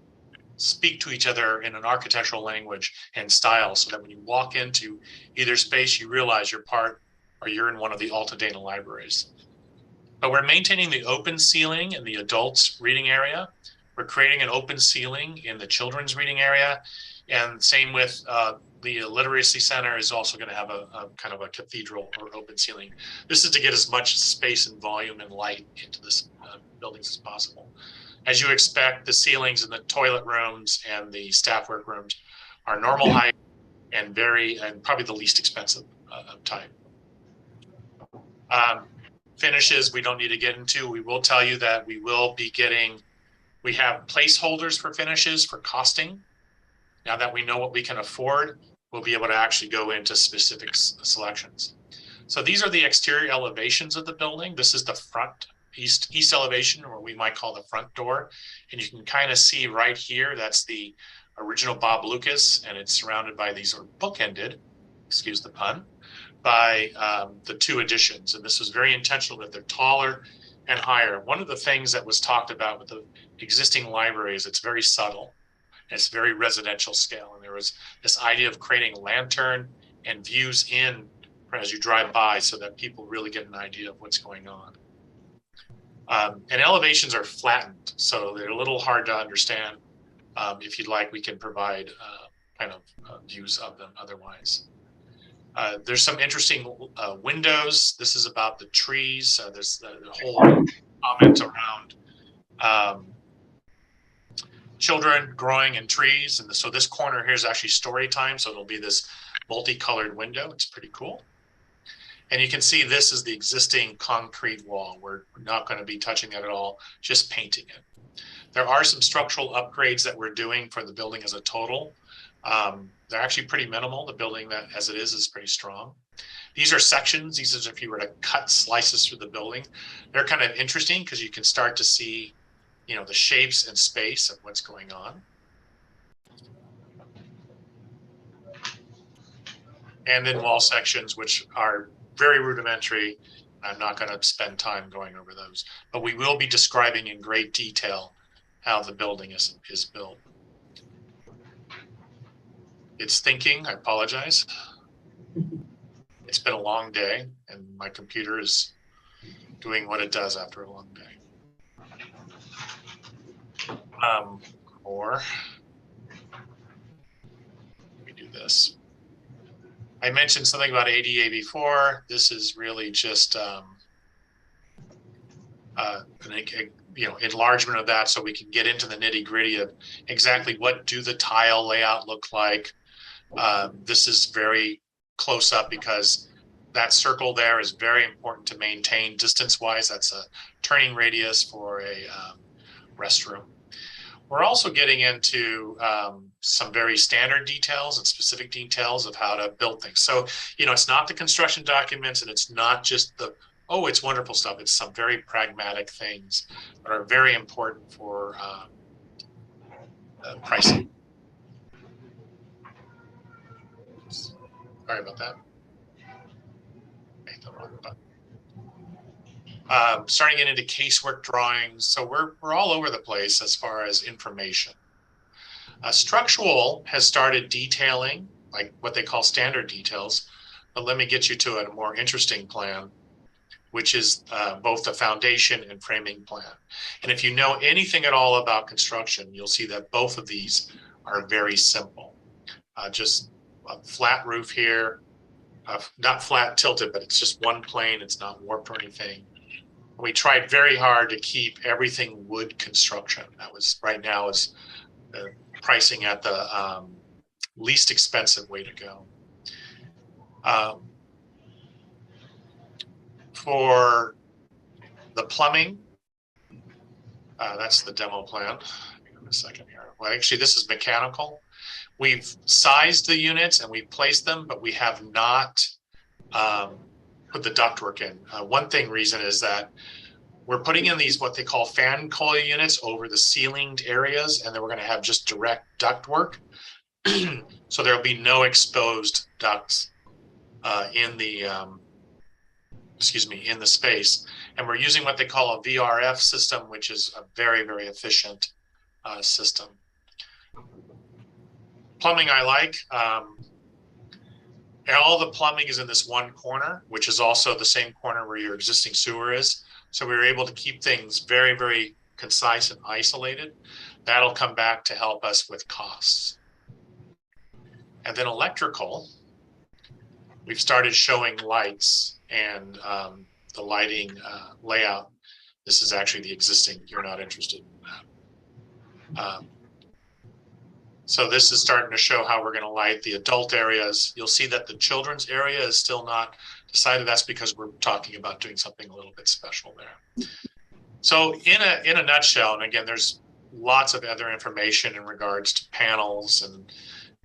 speak to each other in an architectural language and style, so that when you walk into either space, you realize you're part or you're in one of the Altadena libraries. But we're maintaining the open ceiling in the adults reading area. We're creating an open ceiling in the children's reading area. And same with the literacy center is also going to have a kind of a cathedral or open ceiling. This is to get as much space and volume and light into this buildings as possible. As you expect, the ceilings in the toilet rooms and the staff work rooms are normal height and probably the least expensive type. Finishes we don't need to get into. We will tell you that we have placeholders for finishes for costing. Now that we know what we can afford, we'll be able to actually go into specific selections. So these are the exterior elevations of the building. This is the front east elevation, or we might call the front door. And you can kind of see right here, that's the original Bob Lucas, and it's surrounded by these, or bookended, excuse the pun, by the 2 additions. And this was very intentional that they're taller and higher. One of the things that was talked about with the existing library is it's very subtle. It's very residential scale. And there was this idea of creating lantern and views in as you drive by so that people really get an idea of what's going on. And elevations are flattened, so they're a little hard to understand. If you'd like, we can provide kind of views of them otherwise. There's some interesting windows. This is about the trees. There's the whole comment around children growing in trees. And so this corner here is actually story time. So it'll be this multicolored window. It's pretty cool. And you can see this is the existing concrete wall. We're not going to be touching it at all, just painting it. There are some structural upgrades that we're doing for the building as a total. They're actually pretty minimal. The building that as it is pretty strong. These are sections. These are if you were to cut slices through the building. They're kind of interesting because you can start to see, the shapes and space of what's going on. And then wall sections, which are very rudimentary. I'm not going to spend time going over those, but we will be describing in great detail how the building is built. It's thinking, I apologize. It's been a long day and my computer is doing what it does after a long day. Let me do this. I mentioned something about ADA before. This is really just enlargement of that so we can get into the nitty gritty of exactly what do the tile layout look like. This is very close up because that circle there is very important to maintain distance wise. That's a turning radius for a restroom. We're also getting into some very standard details and specific details of how to build things. So, it's not the construction documents and it's not just the, oh, it's wonderful stuff. It's some very pragmatic things that are very important for pricing. Sorry about that. Hit the wrong button. Starting getting into casework drawings. So we're all over the place as far as information. Structural has started detailing, like what they call standard details, but let me get you to a more interesting plan, which is both the foundation and framing plan. And if you know anything at all about construction, you'll see that both of these are very simple. Just a flat roof here, not flat tilted, but it's just one plane. It's not warped or anything. We tried very hard to keep everything wood construction. That was right now is pricing at the least expensive way to go. For the plumbing, that's the demo plan. Hang on a second here. Well, actually, this is mechanical. We've sized the units and we've placed them, but we have not put the ductwork in. One reason is that we're putting in these what they call fan coil units over the ceilinged areas, and then we're going to have just direct ductwork. So there'll be no exposed ducts in the in the space. And we're using what they call a VRF system, which is a very, very efficient system. Plumbing I like. All the plumbing is in this one corner, which is also the same corner where your existing sewer is. So we were able to keep things very, very concise and isolated. That'll come back to help us with costs. And then electrical, we've started showing lights and the lighting layout. This is actually the existing, you're not interested in that. So this is starting to show how we're going to light the adult areas. You'll see that the children's area is still not decided. That's because we're talking about doing something a little bit special there. So in a nutshell, and again, there's lots of other information in regards to panels and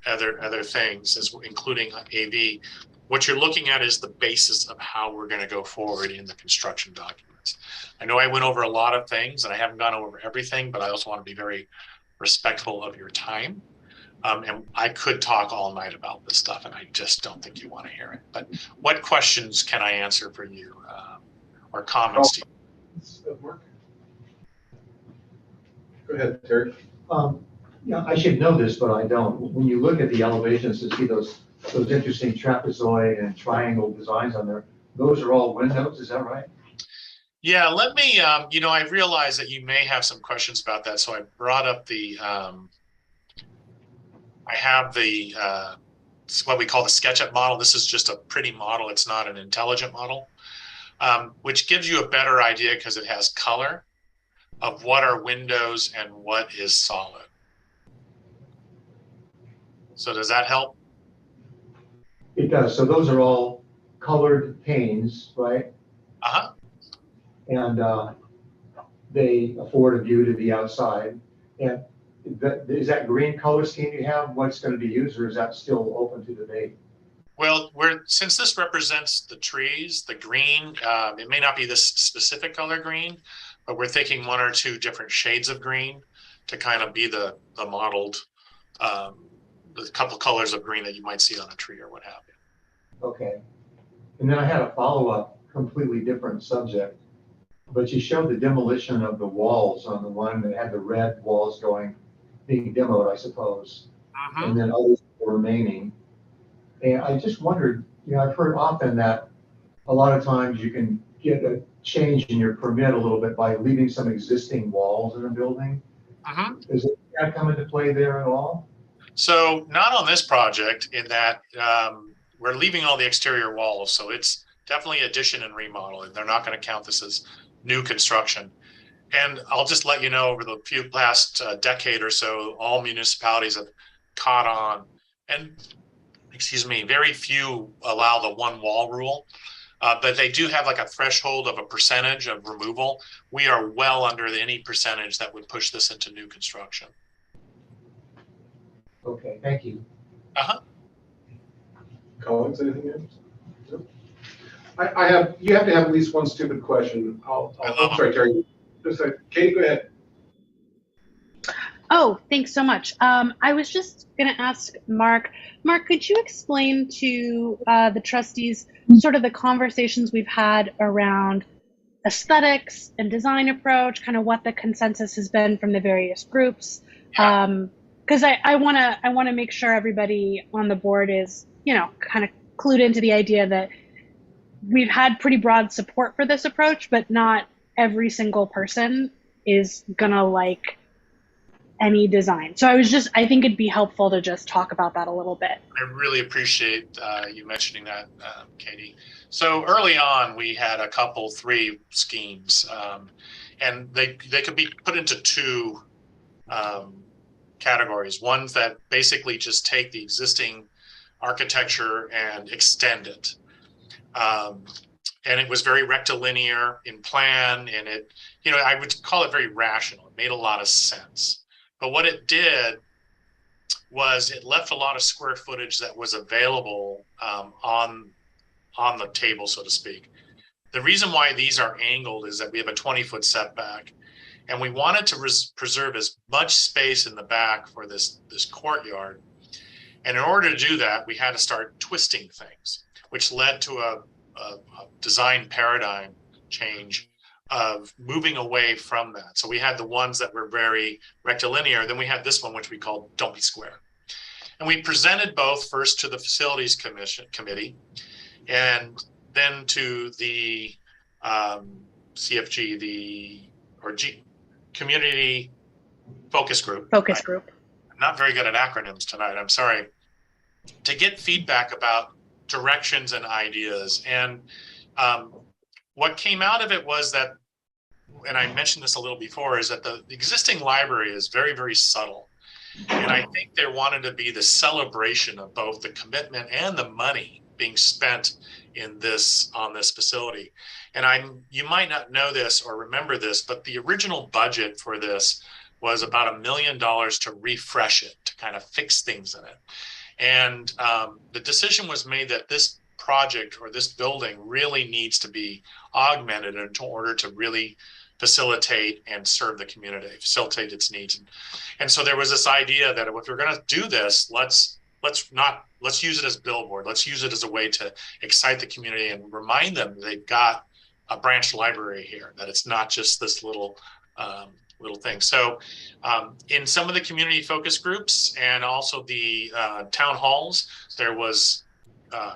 other things, including AV. What you're looking at is the basis of how we're going to go forward in the construction documents. I know I went over a lot of things and I haven't gone over everything, but I also want to be very respectful of your time. And I could talk all night about this stuff, and I just don't think you want to hear it. But what questions can I answer for you or comments to you? Go ahead, Terry. I should know this, but I don't. When you look at the elevations to see those interesting trapezoid and triangle designs on there, those are all windows, is that right? Yeah, let me, I realize that you may have some questions about that. So I brought up the, I have the, what we call the SketchUp model. This is just a pretty model. It's not an intelligent model, which gives you a better idea because it has color of what are windows and what is solid. So does that help? It does. So those are all colored panes, right? Uh-huh. And they afford a view to the outside. And is that green color scheme you have what's going to be used, or is that still open to debate? Well, since this represents the trees, the green, it may not be this specific color green, but we're thinking one or two different shades of green to kind of be the modeled, the couple colors of green that you might see on a tree or what have you. Okay. And then I had a follow-up, completely different subject. But you showed the demolition of the walls on the one that had the red walls being demoed, I suppose. And then others were remaining. And I just wondered, I've heard often that a lot of times you can get a change in your permit a little bit by leaving some existing walls in a building. Does that come into play there at all? So not on this project in that we're leaving all the exterior walls. So it's definitely addition and remodel. And they're not going to count this as new construction. And I'll just let you know, over the past decade or so, all municipalities have caught on. And, excuse me, very few allow the one wall rule. But they do have like a threshold of a percentage of removal. We are well under any percentage that would push this into new construction. Okay, thank you. Colleagues, anything else? No? You have to have at least one stupid question. I'm sorry, Terry. Just Katie, go ahead. Oh, thanks so much. I was just going to ask Mark. Mark, could you explain to the trustees sort of the conversations we've had around aesthetics and design approach, kind of what the consensus has been from the various groups? Because I want to make sure everybody on the board is, you know, kind of clued into the idea that we've had pretty broad support for this approach, but not every single person is gonna like any design. So I think it'd be helpful to just talk about that a little bit. I really appreciate you mentioning that, Katie. So early on, we had three schemes, and they could be put into two categories. Ones that basically just take the existing architecture and extend it. And it was very rectilinear in plan, and it, you know, I would call it very rational. It made a lot of sense. But what it did was it left a lot of square footage that was available on the table, so to speak. The reason why these are angled is that we have a 20-foot setback, and we wanted to preserve as much space in the back for this courtyard. And in order to do that, we had to start twisting things, which led to a design paradigm change of moving away from that. So we had the ones that were very rectilinear. Then we had this one, which we called Don't Be Square. And we presented both first to the Facilities Committee and then to the CFG, Community Focus Group. Focus group. I'm not very good at acronyms tonight, I'm sorry. To get feedback about directions and ideas. And what came out of it was that, and I mentioned this a little before, is that the existing library is very, very subtle. And I think there wanted to be the celebration of both the commitment and the money being spent on this facility. And you might not know this or remember this, but the original budget for this was about $1 million to refresh it, to kind of fix things in it. And the decision was made that this project or this building really needs to be augmented in order to really facilitate and serve the community, facilitate its needs. And so there was this idea that if we're going to do this, let's use it as a billboard. Let's use it as a way to excite the community and remind them they've got a branch library here, that it's not just this little thing. So in some of the community focus groups and also the town halls, there was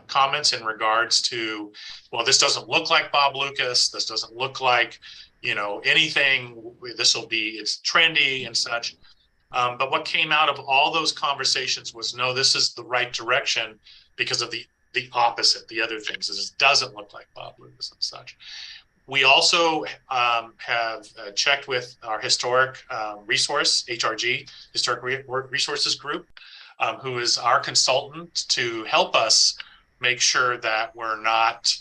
comments in regards to, well, this doesn't look like Bob Lucas. This doesn't look like, you know, anything. It's trendy and such. But what came out of all those conversations was, no, this is the right direction because of the opposite. The other things is it doesn't look like Bob Lucas and such. We also have checked with our historic resource, HRG, Historic Resources Group, who is our consultant to help us make sure that we're not,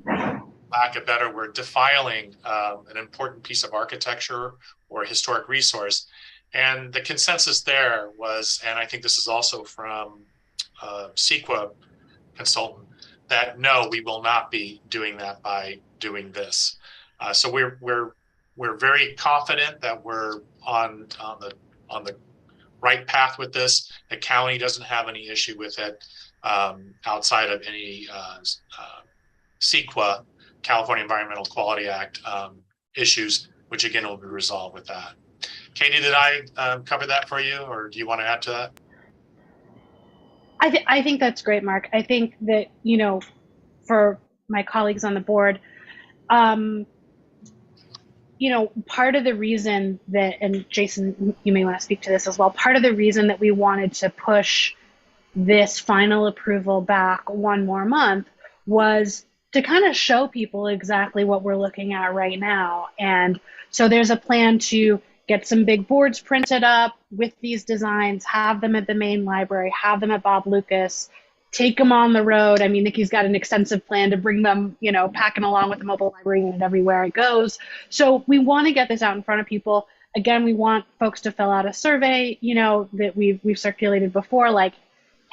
lack of a better word, defiling an important piece of architecture or a historic resource. And the consensus there was, and I think this is also from CEQA consultant, that no, we will not be doing that by doing this. So we're very confident that we're on the right path with this. The county doesn't have any issue with it outside of any CEQA, California Environmental Quality Act issues, which again will be resolved with that. Katie, did I cover that for you, or do you want to add to that? I think that's great, Mark. I think that, you know, for my colleagues on the board, part of the reason that, and Jason, you may want to speak to this as well, part of the reason that we wanted to push this final approval back one more month was to kind of show people exactly what we're looking at right now. And so there's a plan to get some big boards printed up with these designs, have them at the main library, have them at Bob Lucas, take them on the road. I mean, Nikki's got an extensive plan to bring them, packing along with the mobile library unit everywhere it goes. So we want to get this out in front of people. Again, we want folks to fill out a survey, that we've circulated before, like,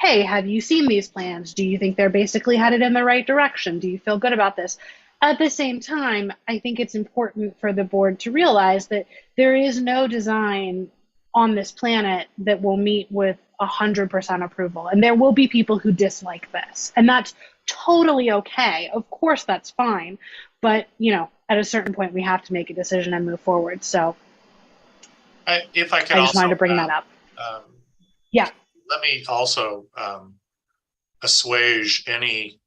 hey, have you seen these plans? Do you think they're basically headed in the right direction? Do you feel good about this? At the same time, I think it's important for the board to realize that there is no design on this planet that will meet with 100% approval. And there will be people who dislike this. And that's totally okay. Of course, that's fine. But, at a certain point, we have to make a decision and move forward. So if I could I just wanted to bring that up. Yeah. Let me also assuage any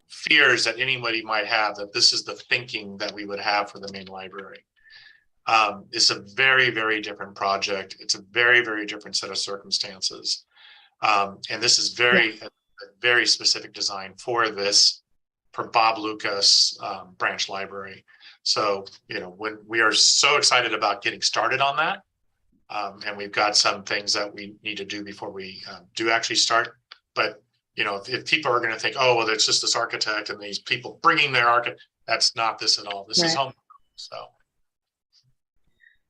fears that anybody might have that this is the thinking that we would have for the main library. It's a very, very different project. It's a very, very different set of circumstances. And this is a very specific design for Bob Lucas branch library. So, when we are so excited about getting started on that, and we've got some things that we need to do before we do actually start. But, if people are going to think, oh, well, it's just this architect and these people bringing their architect, that's not this at all. This is home. So.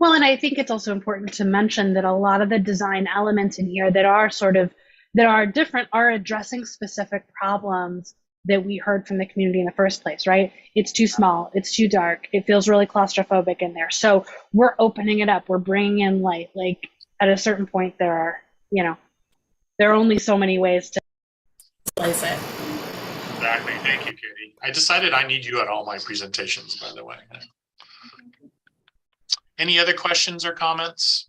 Well, and I think it's also important to mention that a lot of the design elements in here that are different are addressing specific problems that we heard from the community in the first place, right? It's too small, it's too dark, it feels really claustrophobic in there. So we're opening it up, we're bringing in light. Like at a certain point, there are only so many ways to place it. Exactly. Thank you, Katie. I decided I need you at all my presentations, by the way. Any other questions or comments?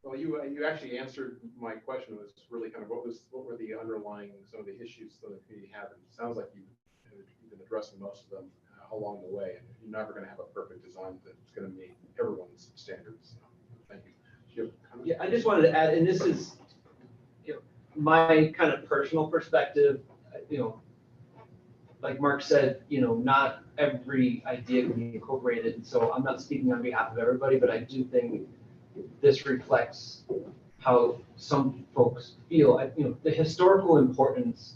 Well, you actually answered my question. Was really kind of what were the underlying some of the issues that the community had. It sounds like you've been addressing most of them along the way, and you're never going to have a perfect design that's going to meet everyone's standards. So, thank you. Do you have a comment? Yeah, I just wanted to add, and this is my kind of personal perspective. Like Mark said, not every idea can be incorporated. And so I'm not speaking on behalf of everybody, but I do think this reflects how some folks feel. The historical importance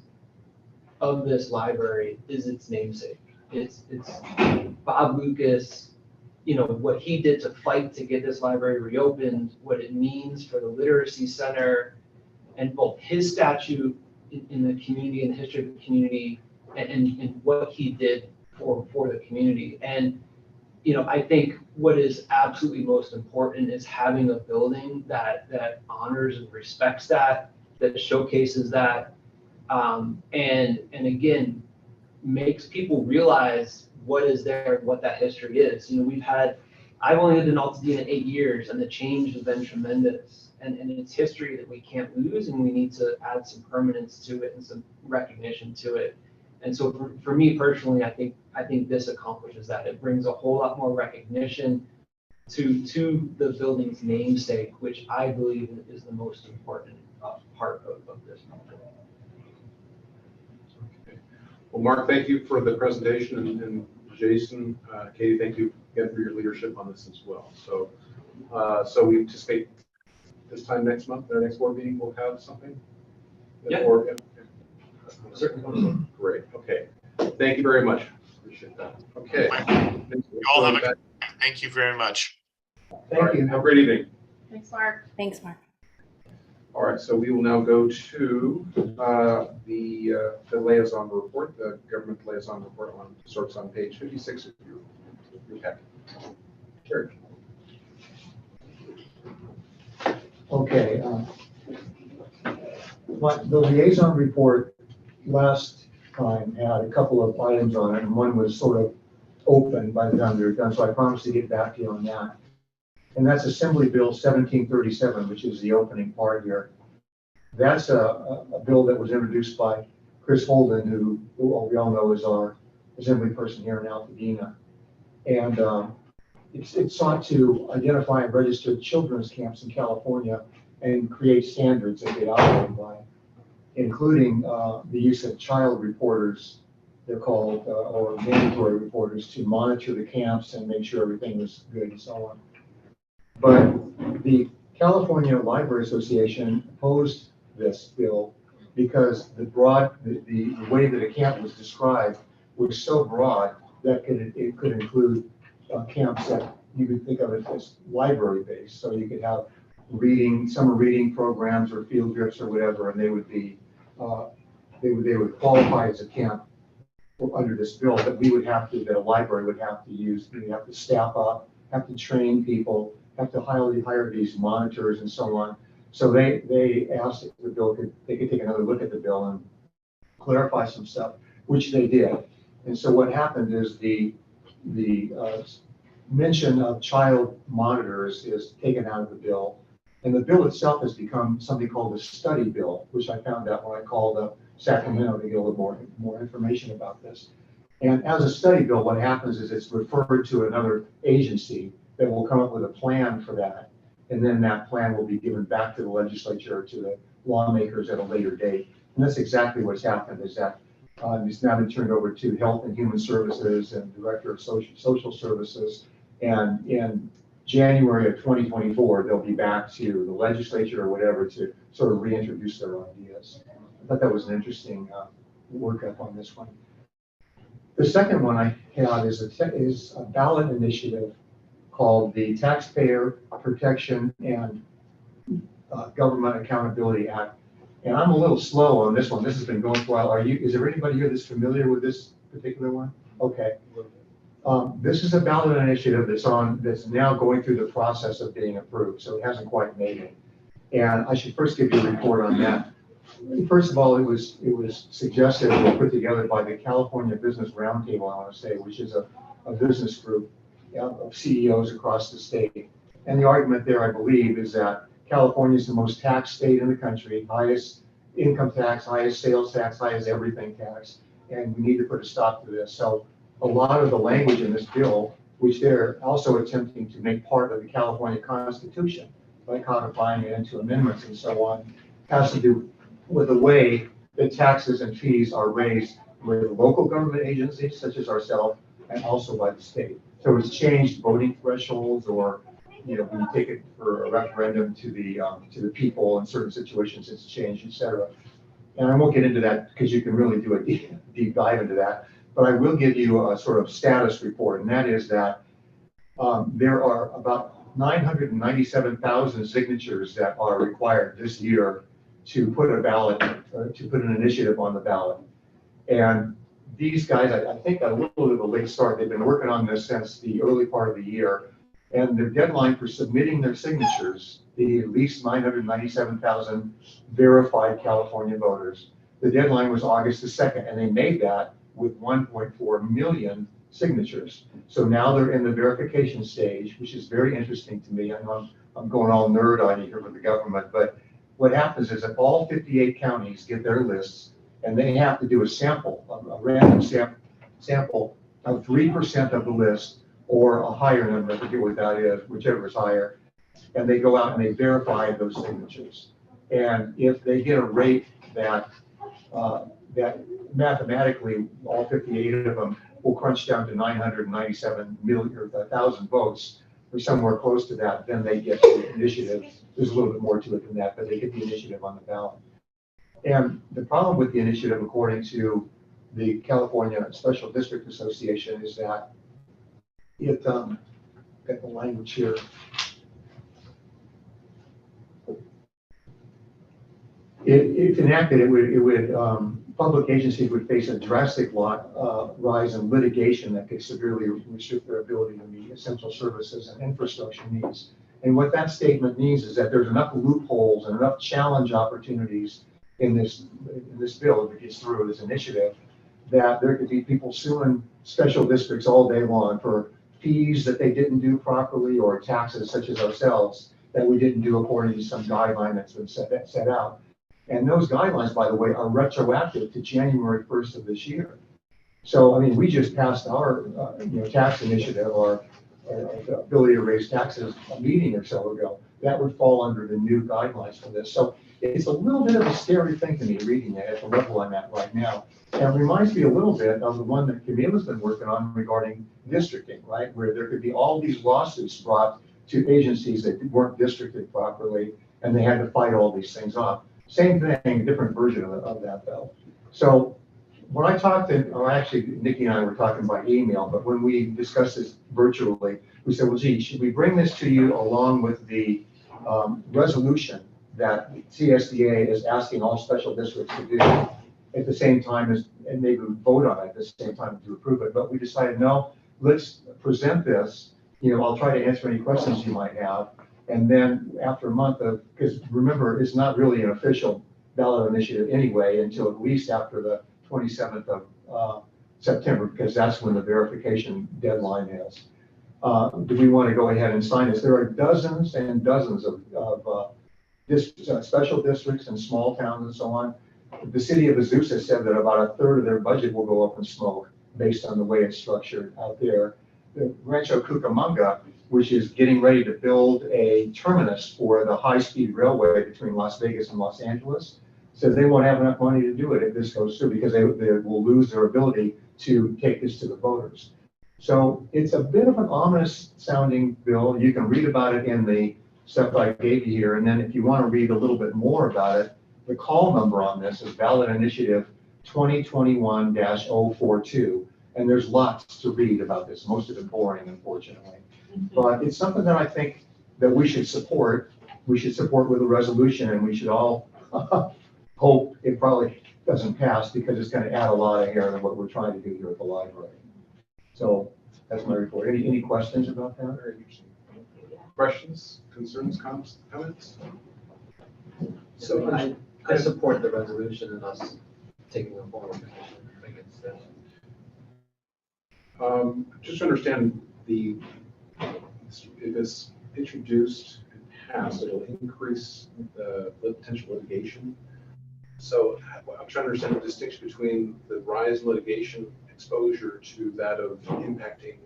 of this library is its namesake. It's Bob Lucas, what he did to fight to get this library reopened, what it means for the Literacy Center, and both his statue in the community and the history of the community, and what he did for the community. And I think what is absolutely most important is having a building that honors and respects that showcases that, and again makes people realize what is there, what that history is. I've only lived in Altadena 8 years, and the change has been tremendous. And it's history that we can't lose, and we need to add some permanence to it and some recognition to it. And so for me personally, I think this accomplishes that. It brings a whole lot more recognition to the building's namesake, which I believe is the most important part of this project. Okay. Well, Mark, thank you for the presentation, and Jason, Katie, thank you again for your leadership on this as well. So, we anticipate this time next month, our next board meeting, we'll have something. Yeah. Certainly. Great. Okay. Thank you very much. Appreciate that. Okay. Thank you very much. Thank you. Have a great evening. Thanks, Mark. Thanks, Mark. All right. So we will now go to the liaison report, the government liaison report starts on page 56 of your packet. Sure. Okay. The liaison report last time had a couple of items on it, and one was sort of open by the time they were done, so I promised to get back to you on that. And that's Assembly Bill 1737, which is the opening part here. That's a bill that was introduced by Chris Holden, who we all know is our assembly person here in Altadena. And it sought to identify and register children's camps in California and create standards that they operate by, including the use of child reporters, they're called, or mandatory reporters, to monitor the camps and make sure everything was good and so on. But the California Library Association opposed this bill because the way that a camp was described was so broad that it could include camps that you could think of it as library-based. So you could have summer reading programs or field trips or whatever, and they would be they would qualify as a camp under this bill. That a library would have to use. We'd have to staff up, have to train people, have to hire these monitors and so on. So they asked if they could take another look at the bill and clarify some stuff, which they did. And so what happened is the mention of child monitors is taken out of the bill. And the bill itself has become something called the study bill, which I found out when I called up Sacramento to get a little more information about this. And as a study bill, what happens is it's referred to another agency that will come up with a plan for that. And then that plan will be given back to the legislature, to the lawmakers at a later date. And that's exactly what's happened, is that it's now been turned over to Health and Human Services and Director of Social Services. And in January of 2024, they'll be back to the legislature or whatever to sort of reintroduce their ideas. I thought that was an interesting workup on this one. The second one I have is a ballot initiative called the Taxpayer Protection and Government Accountability Act. And I'm a little slow on this one. This has been going for a while. Is there anybody here that's familiar with this particular one? Okay. This is a ballot initiative that's now going through the process of being approved, so it hasn't quite made it. And I should first give you a report on that. First of all, it was suggested or put together by the California Business Roundtable, I want to say, which is a business group of CEOs across the state. And the argument there, I believe, is that California is the most taxed state in the country, highest income tax, highest sales tax, highest everything tax, and we need to put a stop to this. So a lot of the language in this bill, which they're also attempting to make part of the California Constitution by codifying it into amendments and so on, has to do with the way that taxes and fees are raised with local government agencies such as ourselves and also by the state. So it's changed voting thresholds, or when you take it for a referendum to the people in certain situations, it's changed, et cetera. And I won't get into that because you can really do a deep dive into that. But I will give you a sort of status report, and that is that there are about 997,000 signatures that are required this year to put to put an initiative on the ballot. And these guys, I think, got a little bit of a late start. They've been working on this since the early part of the year. And the deadline for submitting their signatures, the at least 997,000 verified California voters, the deadline was August the 2nd, and they made that with 1.4 million signatures. So now they're in the verification stage, which is very interesting to me. I know I'm going all nerd on you here with the government, but what happens is if all 58 counties get their lists, and they have to do a random sample of 3% of the list, or a higher number, I forget what that is, whichever is higher, and they go out and they verify those signatures. And if they get a rate that mathematically all 58 of them will crunch down to 997,000 votes, or somewhere close to that, then they get the initiative. There's a little bit more to it than that, but they get the initiative on the ballot. And the problem with the initiative, according to the California Special District Association, is that it, got the language here. If enacted, it would public agencies would face a drastic rise in litigation that could severely restrict their ability to meet essential services and infrastructure needs. And what that statement means is that there's enough loopholes and enough challenge opportunities in this bill, if it gets through this initiative, that there could be people suing special districts all day long for fees that they didn't do properly, or taxes such as ourselves that we didn't do according to some guideline that's been set out. And those guidelines, by the way, are retroactive to January 1st of this year. So, I mean, we just passed our, tax initiative, our ability to raise taxes a meeting or so ago. That would fall under the new guidelines for this. So it's a little bit of a scary thing to me reading it at the level I'm at right now. And it reminds me a little bit of the one that Camila's been working on regarding districting, right? Where there could be all these lawsuits brought to agencies that weren't districted properly, and they had to fight all these things off. Same thing, different version of that though. So when I talked to, or actually Nikki and I were talking by email, but when we discussed this virtually, we said, well, gee, should we bring this to you along with the resolution that CSDA is asking all special districts to do at the same time as, and maybe we vote on it at the same time to approve it. But we decided, no, let's present this. I'll try to answer any questions you might have. And then after a month of, because remember, it's not really an official ballot initiative anyway until at least after the 27th of September, because that's when the verification deadline is. Do we want to go ahead and sign this? There are dozens and dozens of special districts and small towns and so on. The city of Azusa said that about a third of their budget will go up in smoke based on the way it's structured out there. The Rancho Cucamonga, which is getting ready to build a terminus for the high-speed railway between Las Vegas and Los Angeles, says they won't have enough money to do it if this goes through because they will lose their ability to take this to the voters. So it's a bit of an ominous sounding bill. You can read about it in the stuff I gave you here. And then if you want to read a little bit more about it, the call number on this is ballot initiative 2021-042. And there's lots to read about this. Most of it boring, unfortunately. But it's something that I think that we should support. We should support with a resolution, and we should all hope it probably doesn't pass because it's going to add a lot of air to what we're trying to do here at the library. So that's my report. Any questions about that? Or Questions, concerns, comments? So I support the resolution and us taking a formal position against this. Just to understand if it's introduced and passed, it'll increase the potential litigation. So I'm trying to understand the distinction between the rise in litigation exposure to that of impacting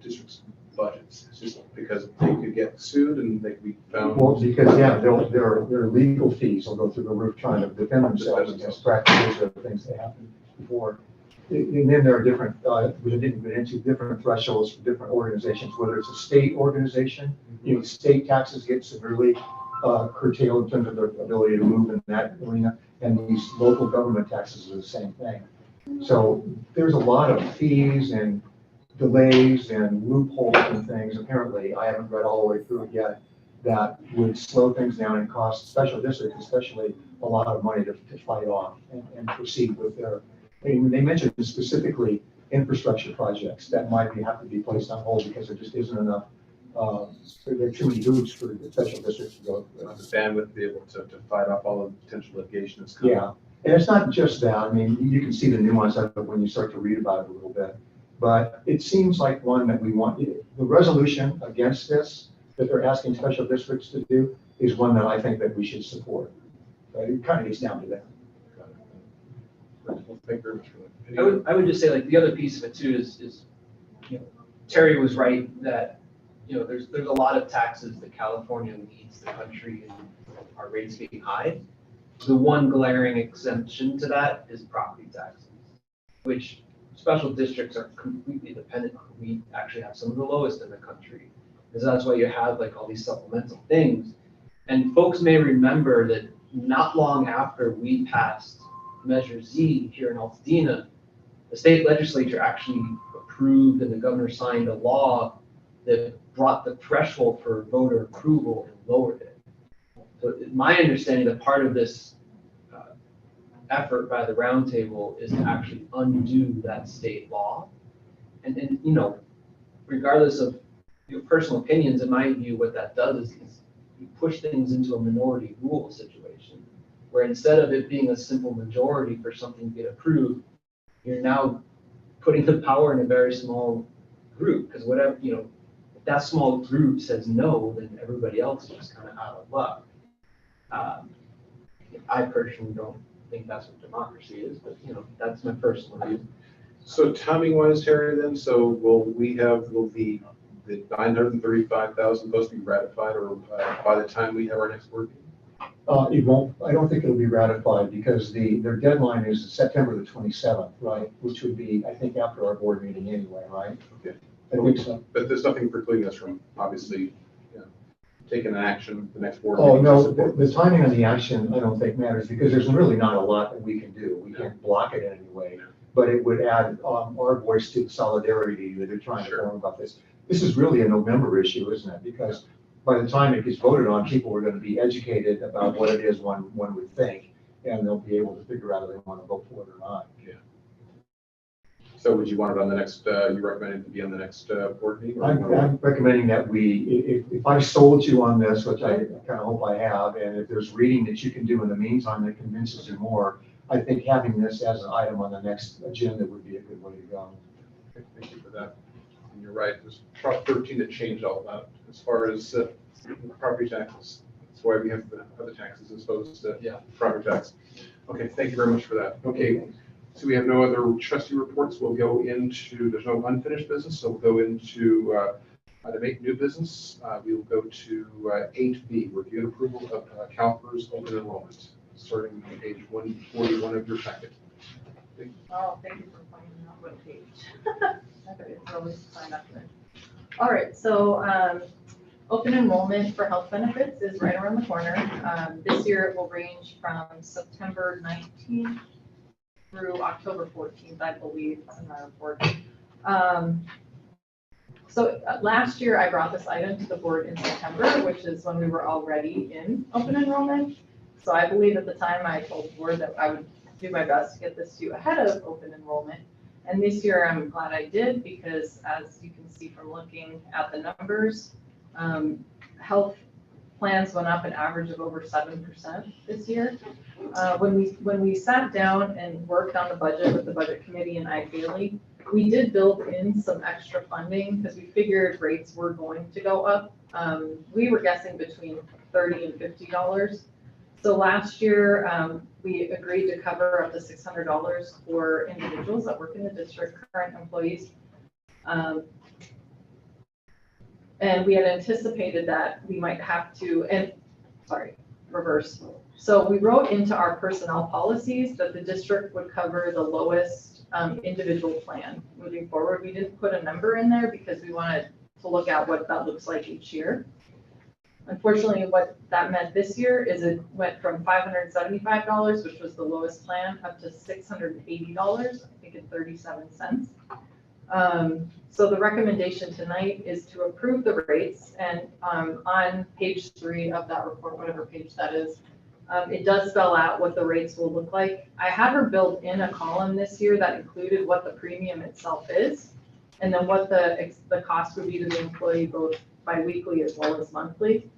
districts' budgets. It's just because they could get sued and they could be found. Well, because their legal fees will go through the roof trying to defend themselves against practices or things that happened before. And then there are different, we didn't get into different thresholds for different organizations, whether it's a state organization, state taxes get severely curtailed in terms of their ability to move in that arena, and these local government taxes are the same thing. So there's a lot of fees and delays and loopholes and things, apparently, I haven't read all the way through it yet, that would slow things down and cost special districts, especially a lot of money to fight off and proceed with their. They mentioned specifically infrastructure projects that might have to be placed on hold because there just isn't enough. There are too many hoops for the special districts to go through. The bandwidth to be able to fight off all the potential litigation that's coming. Yeah, and it's not just that. I mean, you can see the nuance of it when you start to read about it a little bit. But it seems like one that we want. The resolution against this that they're asking special districts to do is one that I think that we should support. But it kind of gets down to that. Well, thank you very much for that. I would just say, like, the other piece of it too is Terry was right that there's a lot of taxes that California leads the country in our rates being high. The one glaring exemption to that is property taxes, which special districts are completely dependent on. We actually have some of the lowest in the country. And so that's why you have like all these supplemental things. And folks may remember that not long after we passed Measure Z here in Altadena, the state legislature actually approved and the governor signed a law that brought the threshold for voter approval and lowered it. So my understanding that part of this effort by the roundtable is to actually undo that state law. And regardless of your personal opinions, in my view, what that does is you push things into a minority rule situation, where instead of it being a simple majority for something to get approved, you're now putting the power in a very small group, because whatever, if that small group says no, then everybody else is just kind of out of luck. I personally don't think that's what democracy is, but that's my personal view. So timing wise, Terry, then, so will the 935,000 supposed to be ratified or by the time we have our next board meeting? It won't, I don't think it'll be ratified because their deadline is September the 27th, right? Which would be, I think, after our board meeting anyway, right? Okay. I think so. But there's nothing precluding us from obviously taking an action the next board Oh, meeting. no, the timing of the action, I don't think matters because there's really not a lot that we can do. We can't block it in any way, but it would add our voice to solidarity that they're trying to form about this. This is really a November issue, isn't it? Because by the time it gets voted on, people are going to be educated about what it is one would think, and they'll be able to figure out if they want to vote for it or not. Yeah. So would you want it on the next, you recommend it to be on the next board meeting? I'm recommending that if I sold you on this, which I kind of hope I have, and if there's reading that you can do in the meantime that convinces you more, I think having this as an item on the next agenda would be a good way to go. Okay, thank you for that. And you're right, there's Prop 13 that changed all that as far as property taxes. That's why we have the other taxes as opposed to property tax. Okay, thank you very much for that. Okay, so we have no other trustee reports. We'll go into, there's no unfinished business, so we'll go into item 8, new business. We will go to 8B, review and approval of CalPERS open enrollment, starting on page 141 of your packet. Oh, thank you for pointing out what page. I thought it's always signed up there. All right, so open enrollment for health benefits is right around the corner. This year it will range from September 19th through October 14th, I believe, in my report. So last year I brought this item to the board in September, which is when we were already in open enrollment. So I believe at the time I told the board that I would do my best to get this to you ahead of open enrollment. And this year I'm glad I did because as you can see from looking at the numbers, health plans went up an average of over 7% this year. When we sat down and worked on the budget with the budget committee and ideally, we did build in some extra funding because we figured rates were going to go up. We were guessing between $30 and $50. So last year, we agreed to cover up to $600 for individuals that work in the district, current employees. And we had anticipated that we might have to, reverse. So we wrote into our personnel policies that the district would cover the lowest individual plan moving forward. We didn't put a number in there because we wanted to look at what that looks like each year. Unfortunately, what that meant this year is it went from $575, which was the lowest plan, up to $680, I think in 37 cents. So the recommendation tonight is to approve the rates, and on page 3 of that report, whatever page that is, it does spell out what the rates will look like. I had her build in a column this year that included what the premium itself is, and then what the cost would be to the employee both biweekly as well as monthly.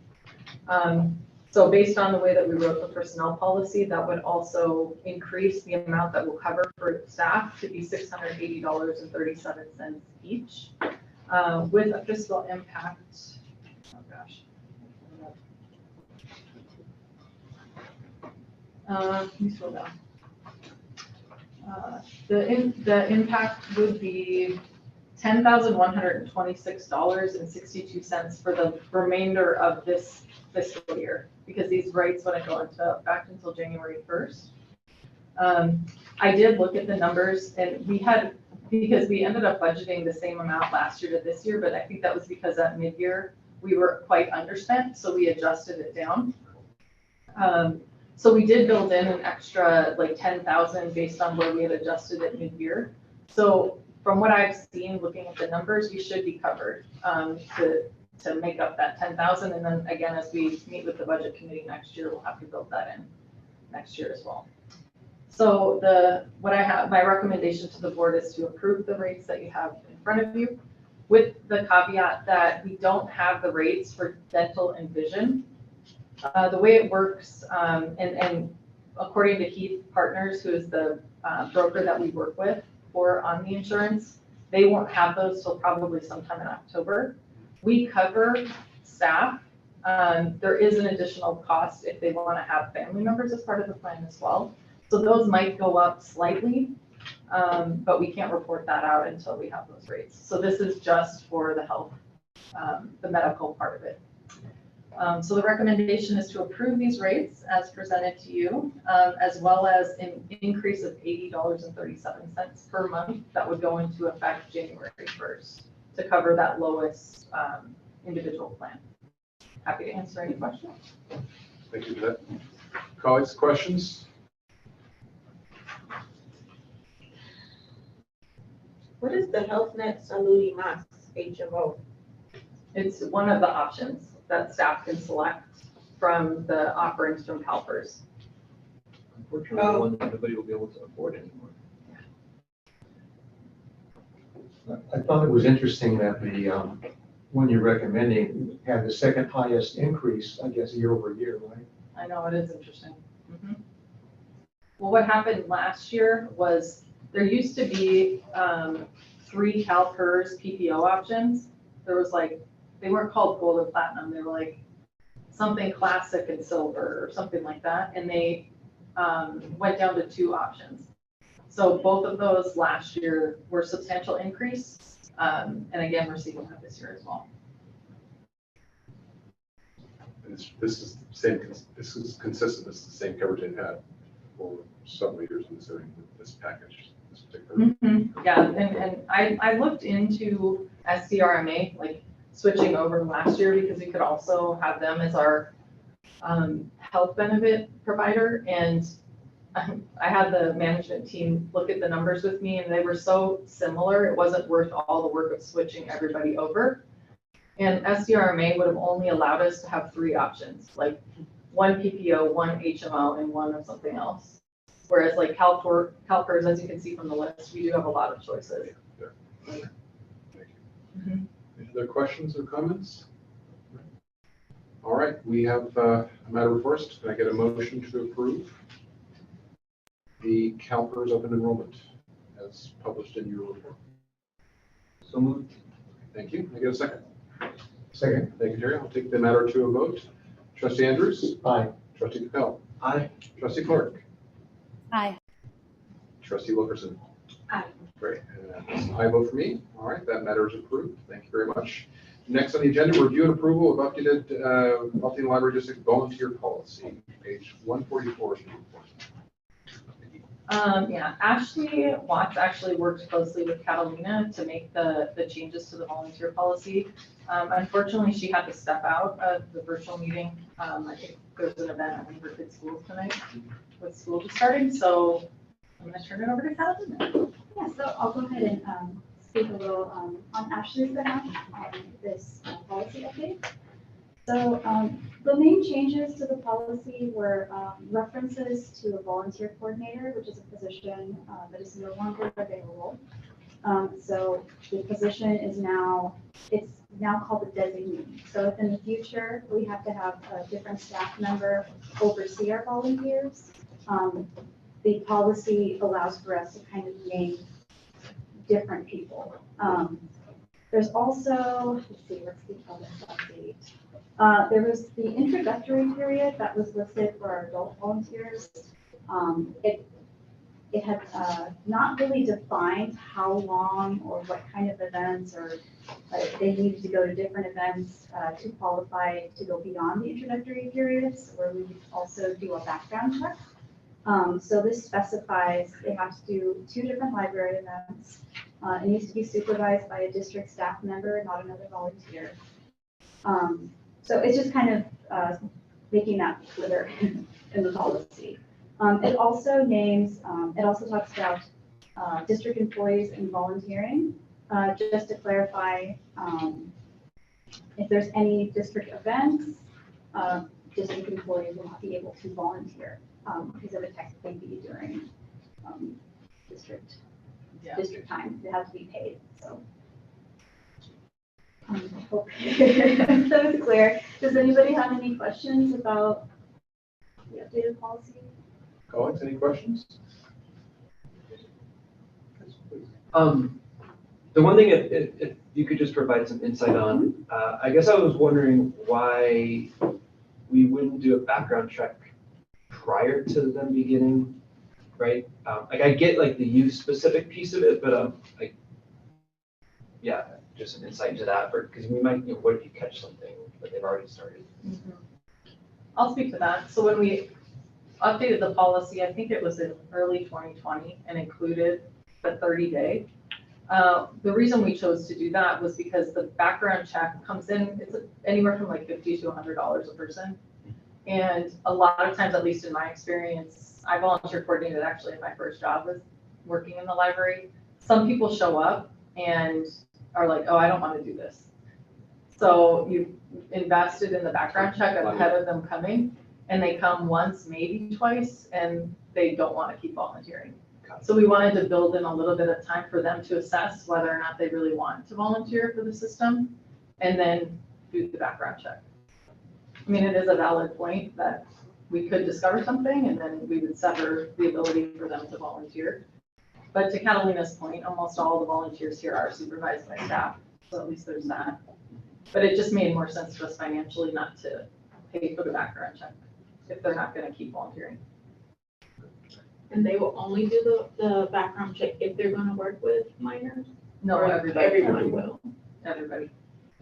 So based on the way that we wrote the personnel policy, that would also increase the amount that will cover for staff to be $680.37 each, with a fiscal impact. Oh gosh. Can you scroll down? The impact would be $10,126.62 for the remainder of this fiscal year, because these rates wouldn't go into effect until January 1st. I did look at the numbers, and because we ended up budgeting the same amount last year to this year, but I think that was because at mid-year we were quite underspent, so we adjusted it down. So we did build in an extra like 10,000 based on where we had adjusted it mid-year. So from what I've seen, looking at the numbers, we should be covered to make up that 10,000. And then again, as we meet with the budget committee next year, we'll have to build that in next year as well. So my recommendation to the board is to approve the rates that you have in front of you, with the caveat that we don't have the rates for dental and vision. The way it works, and according to Heath Partners, who is the broker that we work with for Omni Insurance, they won't have those till probably sometime in October. We cover staff. There is an additional cost if they want to have family members as part of the plan as well. So those might go up slightly, but we can't report that out until we have those rates. So this is just for the health, the medical part of it. So the recommendation is to approve these rates as presented to you, as well as an increase of $80.37 per month that would go into effect January 1st to cover that lowest individual plan. Happy to answer any questions. Thank you for that. Colleagues, questions? What is the HealthNet Saludi Max HMO? It's one of the options that staff can select from the offerings from CalPERS. Unfortunately, one that nobody will be able to afford anymore. I thought it was interesting that the one you're recommending had the second highest increase, I guess, year over year, right? I know, it is interesting. Well, what happened last year was there used to be 3 CalPERS PPO options. There was like, they weren't called gold and platinum. They were like something classic and silver or something like that. And they went down to 2 options. So both of those last year were substantial increase. And again, we're seeing that this year as well. And this is the same. This is consistent. This is the same coverage they've had for several years in this package. This particular. Yeah, and I looked into SCRMA, like switching over last year, because we could also have them as our health benefit provider. And I had the management team look at the numbers with me, and they were so similar, it wasn't worth all the work of switching everybody over. And SDRMA would have only allowed us to have 3 options, like 1 PPO, 1 HMO, and 1 of something else. Whereas like CalPERS, as you can see from the list, we do have a lot of choices. Thank you. Any other questions or comments? All right, we have a matter before us. Can I get a motion to approve the CalPERS open enrollment as published in your report? So moved. Thank you. Can I get a second? Second. Thank you, Jerry. I'll take the matter to a vote. Trustee Andrews? Aye. Trustee Capel? Aye. Trustee Clark? Aye. Trustee Wilkerson? Aye. Great. And I vote for me. All right, that matter is approved. Thank you very much. Next on the agenda, review and approval of updated Altena Library District volunteer policy, page 144 of the report. Yeah, Ashley Watts actually worked closely with Catalina to make the changes to the volunteer policy. Unfortunately, she had to step out of the virtual meeting. I think there's an event at one of her kids' schools tonight with school just starting, so I'm gonna turn it over to Catalina. Yeah, so I'll go ahead and speak a little on Ashley's behalf on this policy update. So the main changes to the policy were references to a volunteer coordinator, which is a position that is no longer available. So the position is it's now called the designee. So if in the future we have to have a different staff member oversee our volunteers, the policy allows for us to kind of name different people. There's also, let's see, what's the other update? There was the introductory period that was listed for our adult volunteers. It had not really defined how long or what kind of events, or they needed to go to different events to qualify to go beyond the introductory periods, where we also do a background check. So this specifies they have to do 2 different library events. It needs to be supervised by a district staff member, not another volunteer. So it's just kind of making that clear in the policy. It also names, it also talks about district employees and volunteering, just to clarify if there's any district events, district employees will not be able to volunteer because it would technically be during district time. They have to be paid, so. I hope that was clear. Does anybody have any questions about the updated policy? Colleagues, any questions? The one thing, if you could just provide some insight on, I guess I was wondering why we wouldn't do a background check prior to them beginning right? Like I get like the youth specific piece of it, but like, yeah, just an insight into that, because we might, what if you catch something that they've already started? Mhm. I'll speak to that. So when we updated the policy, I think it was in early 2020 and included the 30-day. The reason we chose to do that was because the background check comes in, it's anywhere from like $50 to $100 a person. And a lot of times, at least in my experience, I volunteer coordinated actually in my first job was working in the library. Some people show up and are like, oh, I don't want to do this. So you invested in the background check ahead of them coming, and they come once, maybe twice, and they don't want to keep volunteering. So we wanted to build in a little bit of time for them to assess whether or not they really want to volunteer for the system, and then do the background check. I mean, it is a valid point that we could discover something and then we would sever the ability for them to volunteer. But to Catalina's point, almost all the volunteers here are supervised by staff, so at least there's that. But it just made more sense to us financially not to pay for the background check if they're not gonna keep volunteering. And they will only do the background check if they're gonna work with minors? No, Or everybody. Everyone will. Everybody.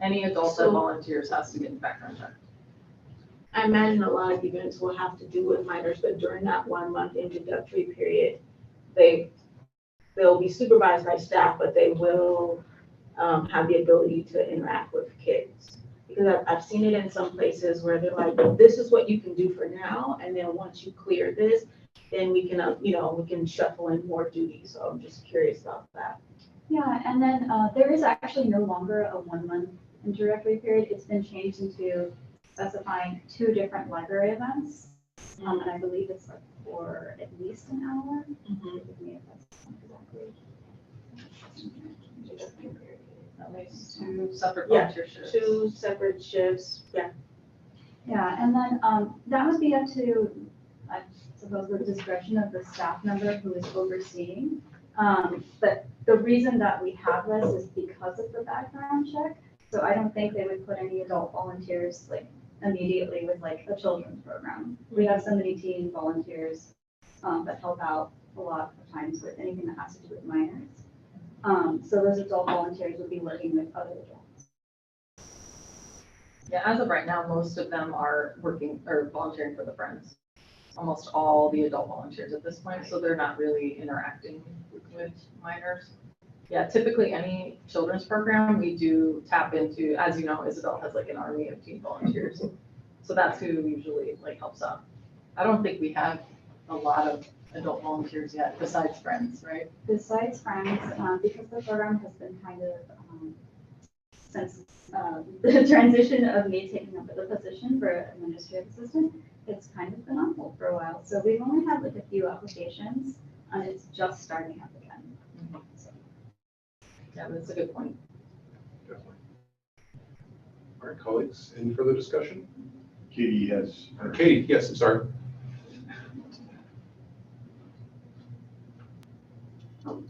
Any adult that volunteers has to get a background check. I imagine a lot of events will have to do with minors, but during that 1 month introductory period, they'll be supervised by staff, but they will have the ability to interact with kids. Because I've seen it in some places where they're like, well, this is what you can do for now, and then once you clear this, then we can, we can shuffle in more duties. So I'm just curious about that. Yeah, and then there is actually no longer a 1 month introductory period. It's been changed into specifying 2 different library events. And I believe it's like for at least an hour. Forgive me if that's exactly. At least 2 separate Yeah, volunteer shifts. 2 separate shifts, yeah. Yeah, and then that would be up to, I suppose, the discretion of the staff member who is overseeing. But the reason that we have this is because of the background check. So I don't think they would put any adult volunteers like immediately with like a children's program. We have so many teen volunteers that help out a lot of times with anything that has to do with minors. So those adult volunteers would be working with other adults. Yeah, as of right now, most of them are working or volunteering for the Friends. Almost all the adult volunteers at this point, so they're not really interacting with minors. Yeah, typically any children's program, we do tap into, as you know, Isabel has like an army of teen volunteers. So that's who usually like helps out. I don't think we have a lot of adult volunteers yet, besides Friends, right? Besides Friends, because the program has been kind of, since the transition of me taking over the position for administrative assistant, it's kind of been on hold for a while. So we've only had like a few applications and it's just starting up again. So. Yeah, that's a good point. Definitely. All right, colleagues, any further discussion? Katie has. Katie, yes, I'm sorry.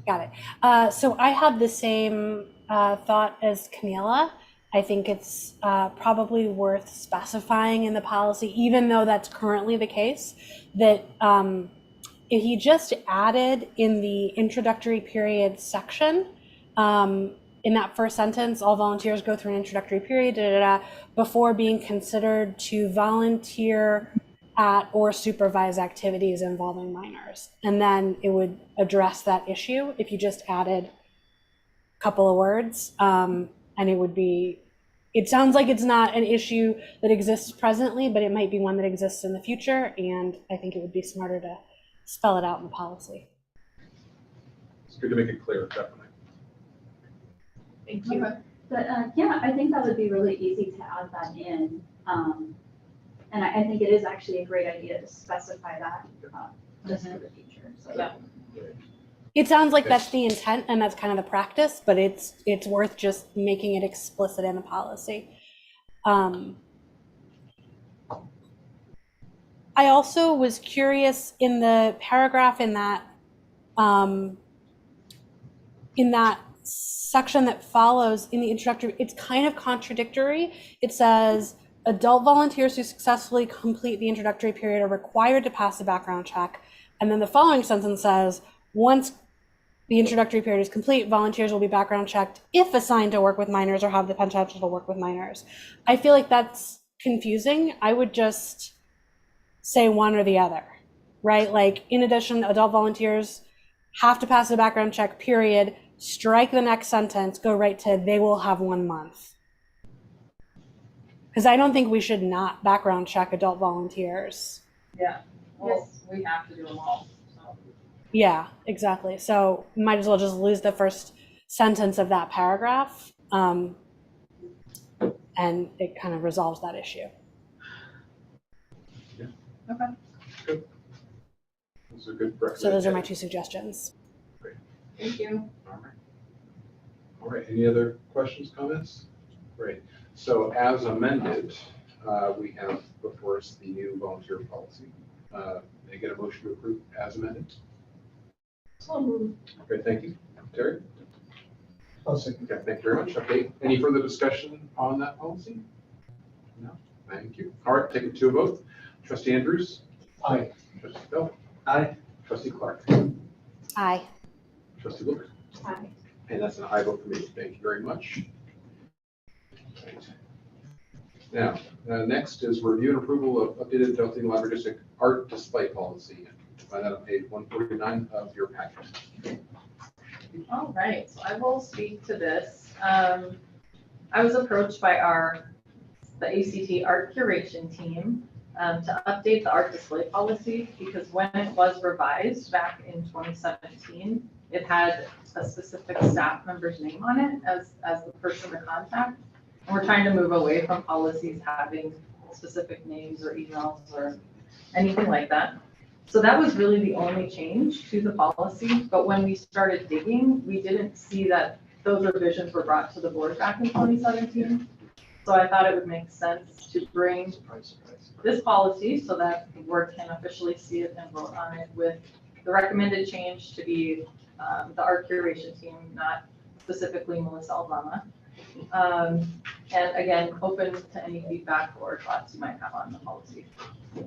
Got it. So I had the same thought as Camila. I think it's probably worth specifying in the policy, even though that's currently the case, that if you just added in the introductory period section, in that first sentence, all volunteers go through an introductory period before being considered to volunteer at or supervise activities involving minors. And then it would address that issue if you just added a couple of words. And it would be, it sounds like it's not an issue that exists presently, but it might be one that exists in the future. And I think it would be smarter to spell it out in the policy. It's good to make it clear, definitely. Thank you. Okay. But yeah, I think that would be really easy to add that in. And I think it is actually a great idea to specify that just for the future. So Yeah. It sounds like that's the intent and that's kind of the practice, but it's worth just making it explicit in the policy. I also was curious in the paragraph in that section that follows in the introductory, it's kind of contradictory. It says adult volunteers who successfully complete the introductory period are required to pass a background check, And then the following sentence says, once the introductory period is complete, volunteers will be background checked if assigned to work with minors or have the potential to work with minors. I feel like that's confusing. I would just say one or the other, right? Like, in addition, adult volunteers have to pass a background check, period. Strike the next sentence, go right to they will have 1 month. Because I don't think we should not background check adult volunteers. Yeah, well, Yes. we have to do them all, so. Yeah, exactly. So might as well just lose the first sentence of that paragraph. And it kind of resolves that issue. Okay. Good. Those are good. So those are my 2 suggestions. Thank you. All right. All right, any other questions, comments? Great. So as amended, we have before us the new volunteer policy. May I get a motion to approve as amended? So moved. Okay, thank you. Terry? I'll second. Okay, thank you very much. Okay, any further discussion on that policy? No, thank you. All right, take it to a vote. Trustee Andrews? Aye. Trustee Bell? Aye. Trustee Clark? Aye. Trustee Luke? Aye. And that's an aye vote for me. Thank you very much. Right. Now, next is review and approval of updated Delta Library District art display policy. Find that on page 149 of your packet. All right, so I will speak to this. I was approached by the ACT art curation team to update the art display policy, because when it was revised back in 2017, it had a specific staff member's name on it as the person to contact. And we're trying to move away from policies having specific names or emails or anything like that. So that was really the only change to the policy. But when we started digging, we didn't see that those revisions were brought to the board back in 2017. So I thought it would make sense to bring this policy so that the board can officially see it and vote on it, with the recommended change to be the art curation team, not specifically Melissa Aldama. And again, open to any feedback or thoughts you might have on the policy. Can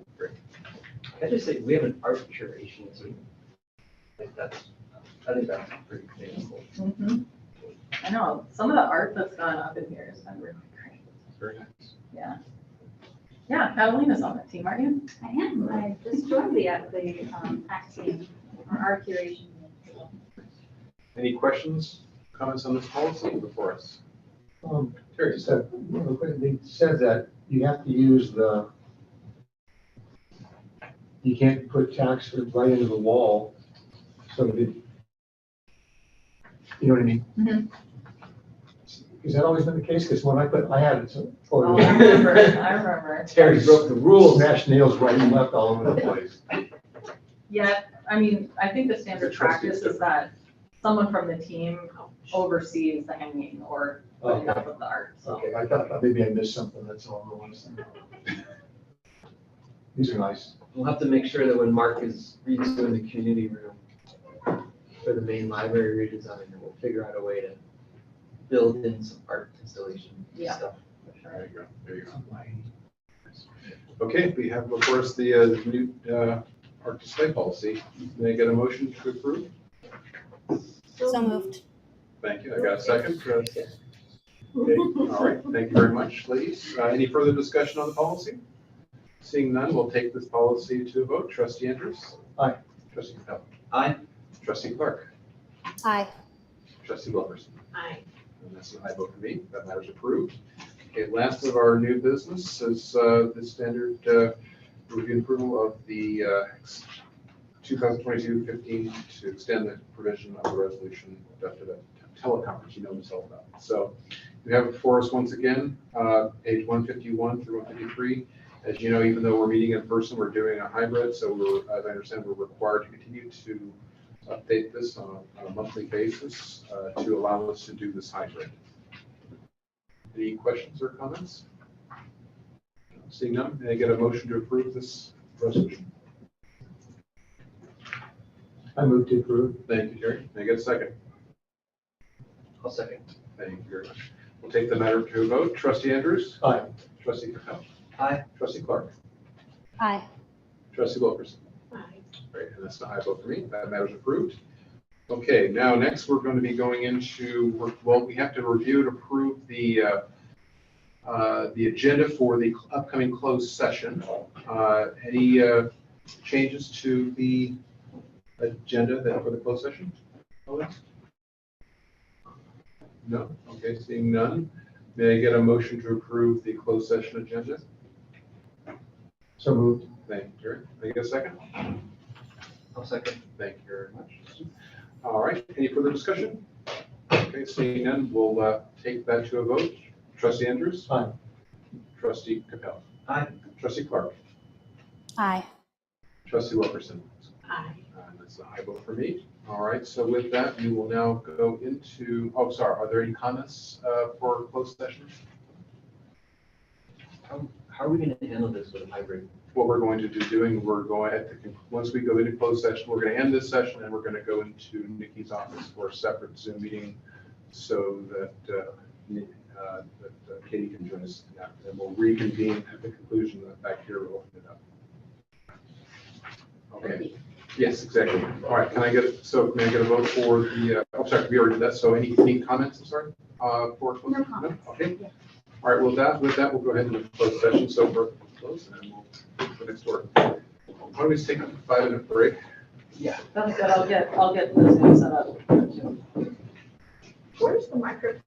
I just say, we have an art curation team. I think that's pretty meaningful. Mhm. I know, some of the art that's gone up in here has been really great. Very nice. Yeah. Yeah, Catalina's on that team, aren't you? I am. I just joined the ACT team, or art curation. Any questions, comments on this policy before us? Terry? Just a real quick, it says that you have to use you can't put tax right into the wall, so that you know what I mean? Mhm. Has that always been the case? Because when I had it, so. Oh, I remember. Terry broke the rules. Smashed nails right and left all over the place. Yeah, I mean, I think the standard practice is that someone from the team oversees the hanging or putting up of the art, so. Okay, I thought maybe I missed something, that's all I was. These are nice. We'll have to make sure that when Mark is redoing the community room for the main library redesign, we'll figure out a way to build in some art installation Yeah. stuff. There you go, there you go. Okay, we have before us the new art display policy. May I get a motion to approve? So moved. Thank you, I got a second. Okay, all right, thank you very much, ladies. Any further discussion on the policy? Seeing none, we'll take this policy to a vote. Trustee Andrews? Aye. Trustee Capell? Aye. Trustee Clark? Aye. Trustee Wilkerson? Aye. And that's an aye vote for me. That matter's approved. Okay, last of our new business is the standard review and approval of the 2022-15 to extend the provision of the resolution to the teleconference, you know this all about. So we have it before us once again, page 151 through 153. As you know, even though we're meeting in person, we're doing a hybrid. So as I understand, we're required to continue to update this on a monthly basis to allow us to do this hybrid. Any questions or comments? Seeing none, may I get a motion to approve this resolution? I move to approve. Thank you, Jerry. May I get a second? I'll second. Thank you very much. We'll take the matter to a vote. Trustee Andrews? Aye. Trustee Capell? Aye. Trustee Clark? Aye. Trustee Wilkerson? Aye. Great, and that's an aye vote for me. That matter is approved. Okay, now next we're going to be going into, well, we have to review and approve the agenda for the upcoming closed session. Any changes to the agenda for the closed session? No? Okay, seeing none. May I get a motion to approve the closed session agenda? So moved. Thank you, Jerry. May I get a second? I'll second. Thank you very much. All right, any further discussion? Okay, seeing none, we'll take that to a vote. Trustee Andrews? Aye. Trustee Capell? Aye. Trustee Clark? Aye. Trustee Wilkerson? Aye. And that's a high vote for me. All right, so with that, we will now go into, oh, sorry, are there any comments for closed session? How are we going to handle this with a hybrid? What we're going to do doing, we're going at the, once we go into closed session, we're going to end this session and we're going to go into Nikki's office for a separate Zoom meeting so that Katie can join us. And we'll reconvene at the conclusion back here. We'll open it up. Okay. Yes, exactly. All right. Can I get a vote for the? I'm sorry, we already did that. So any comments? I'm sorry. For closed No session? comments. No? Okay. All right. Well, with that, we'll go ahead and do closed session. So we're close, and then we'll go next door. Why don't we just take a 5-minute break? Yeah. Sounds good. I'll get the Zoom set up. Where's the microphone?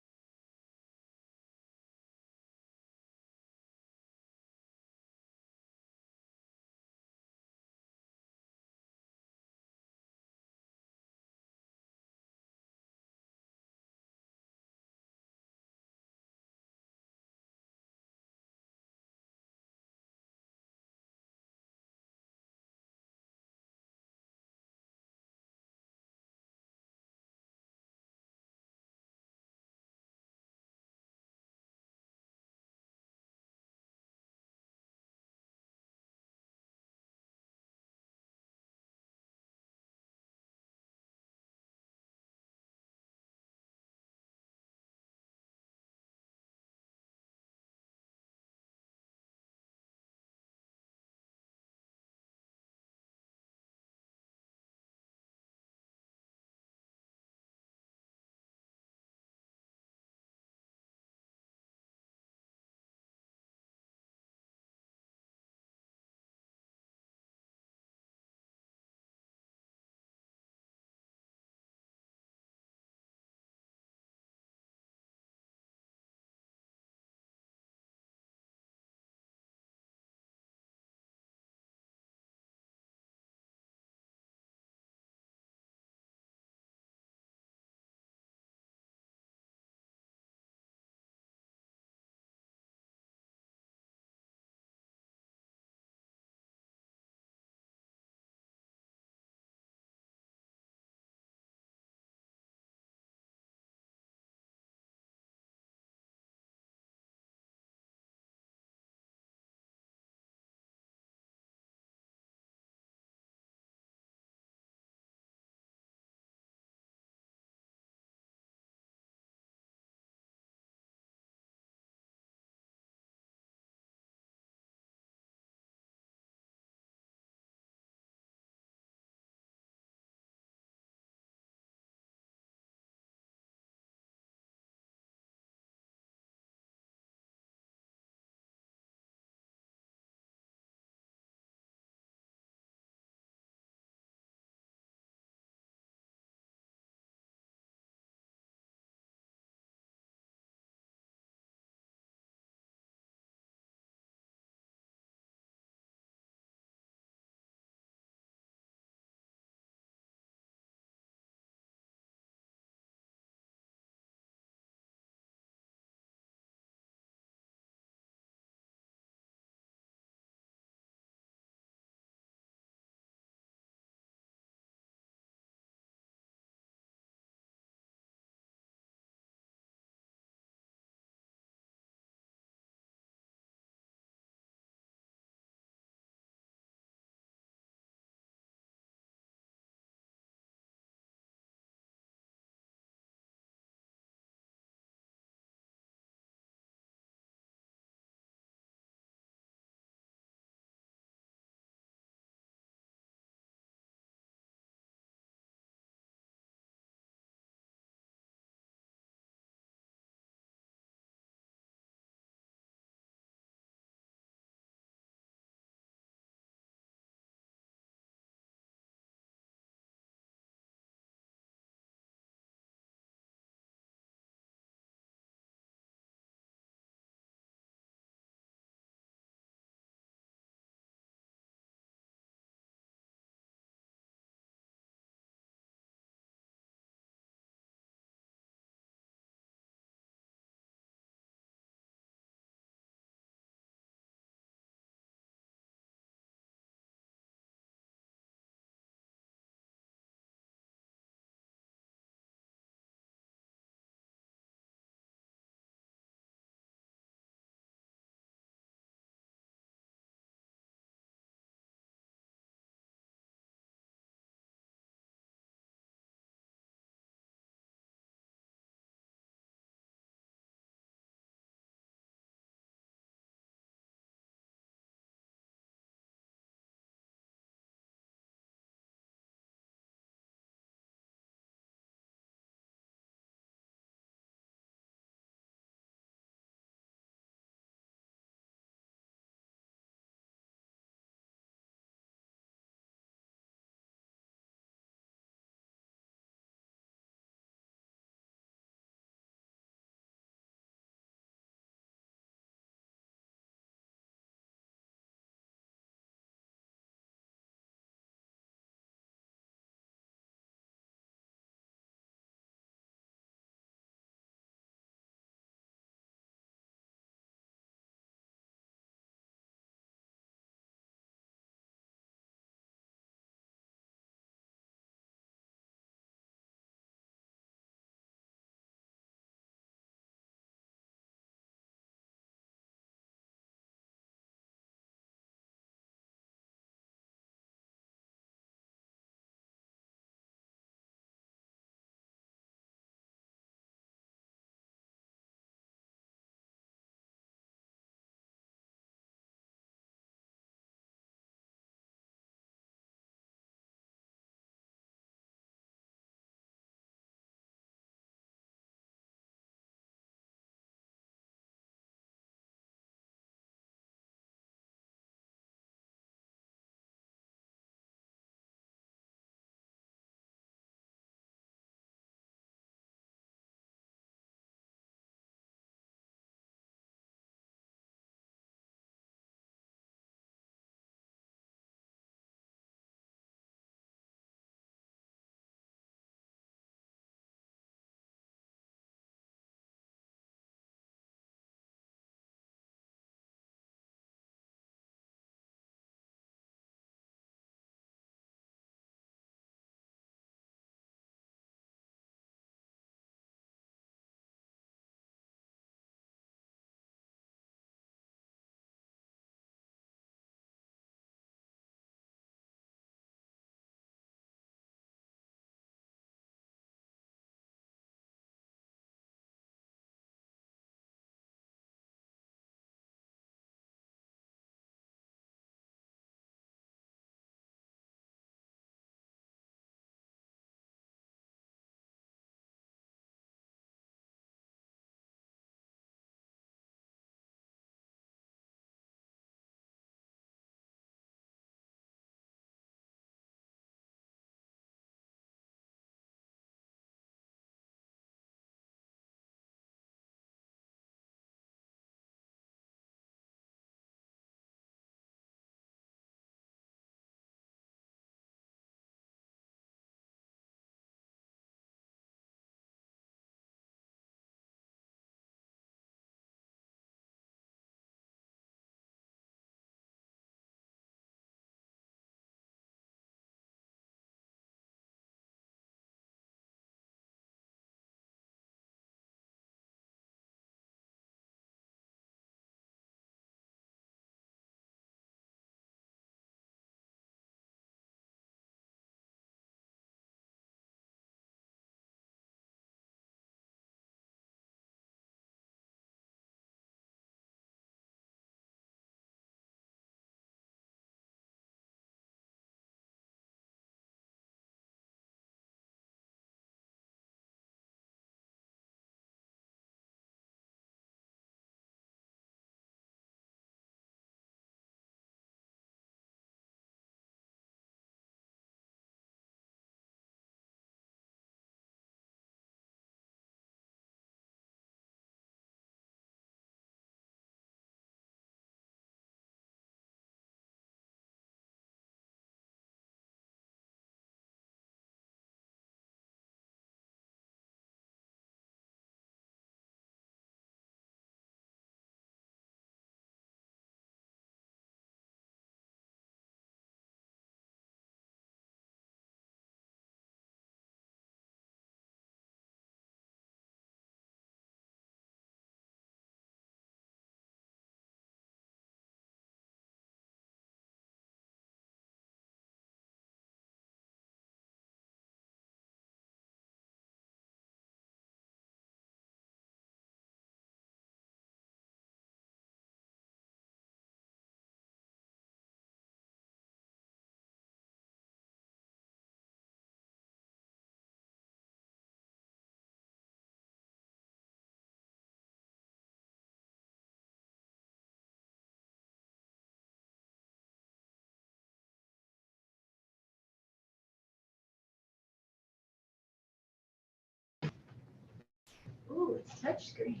Ooh, it's touchscreen.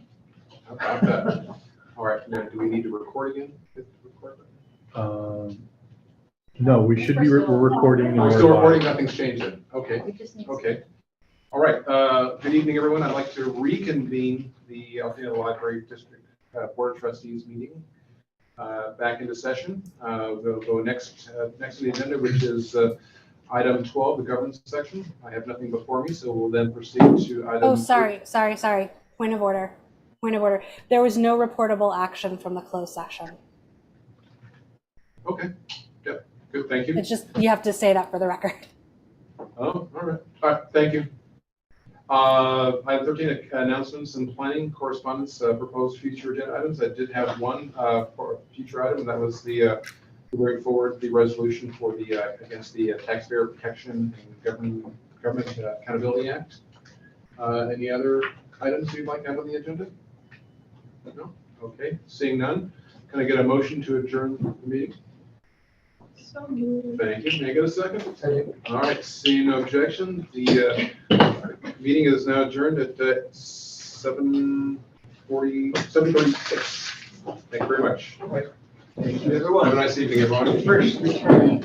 How about that? All right, now, do we need to record again? No, we should be we're recording. We're still recording, nothing's changed then. Okay, We just need. okay. All right, good evening, everyone. I'd like to reconvene the Altoona Library District Board of Trustees meeting back into session. We'll go next on the agenda, which is item 12, the governance section. I have nothing before me, so we'll then proceed to item. Oh, sorry. Point of order. There was no reportable action from the closed session. Okay, yep, good, thank you. It's just, you have to say that for the record. Oh, all right, thank you. Item 13, announcements and planning correspondence, proposed future agenda items. I did have one for a future item, and that was the bring forward the resolution for the against the Taxpayer Protection and Government Accountability Act. Any other items you'd like to have on the agenda? No? Okay, seeing none, can I get a motion to adjourn the meeting? So moved. Thank you. May I get a second? All right, seeing no objection, the meeting is now adjourned at 7:36. Thank you very much. Thank you, everyone. Have a nice evening, everyone. First returning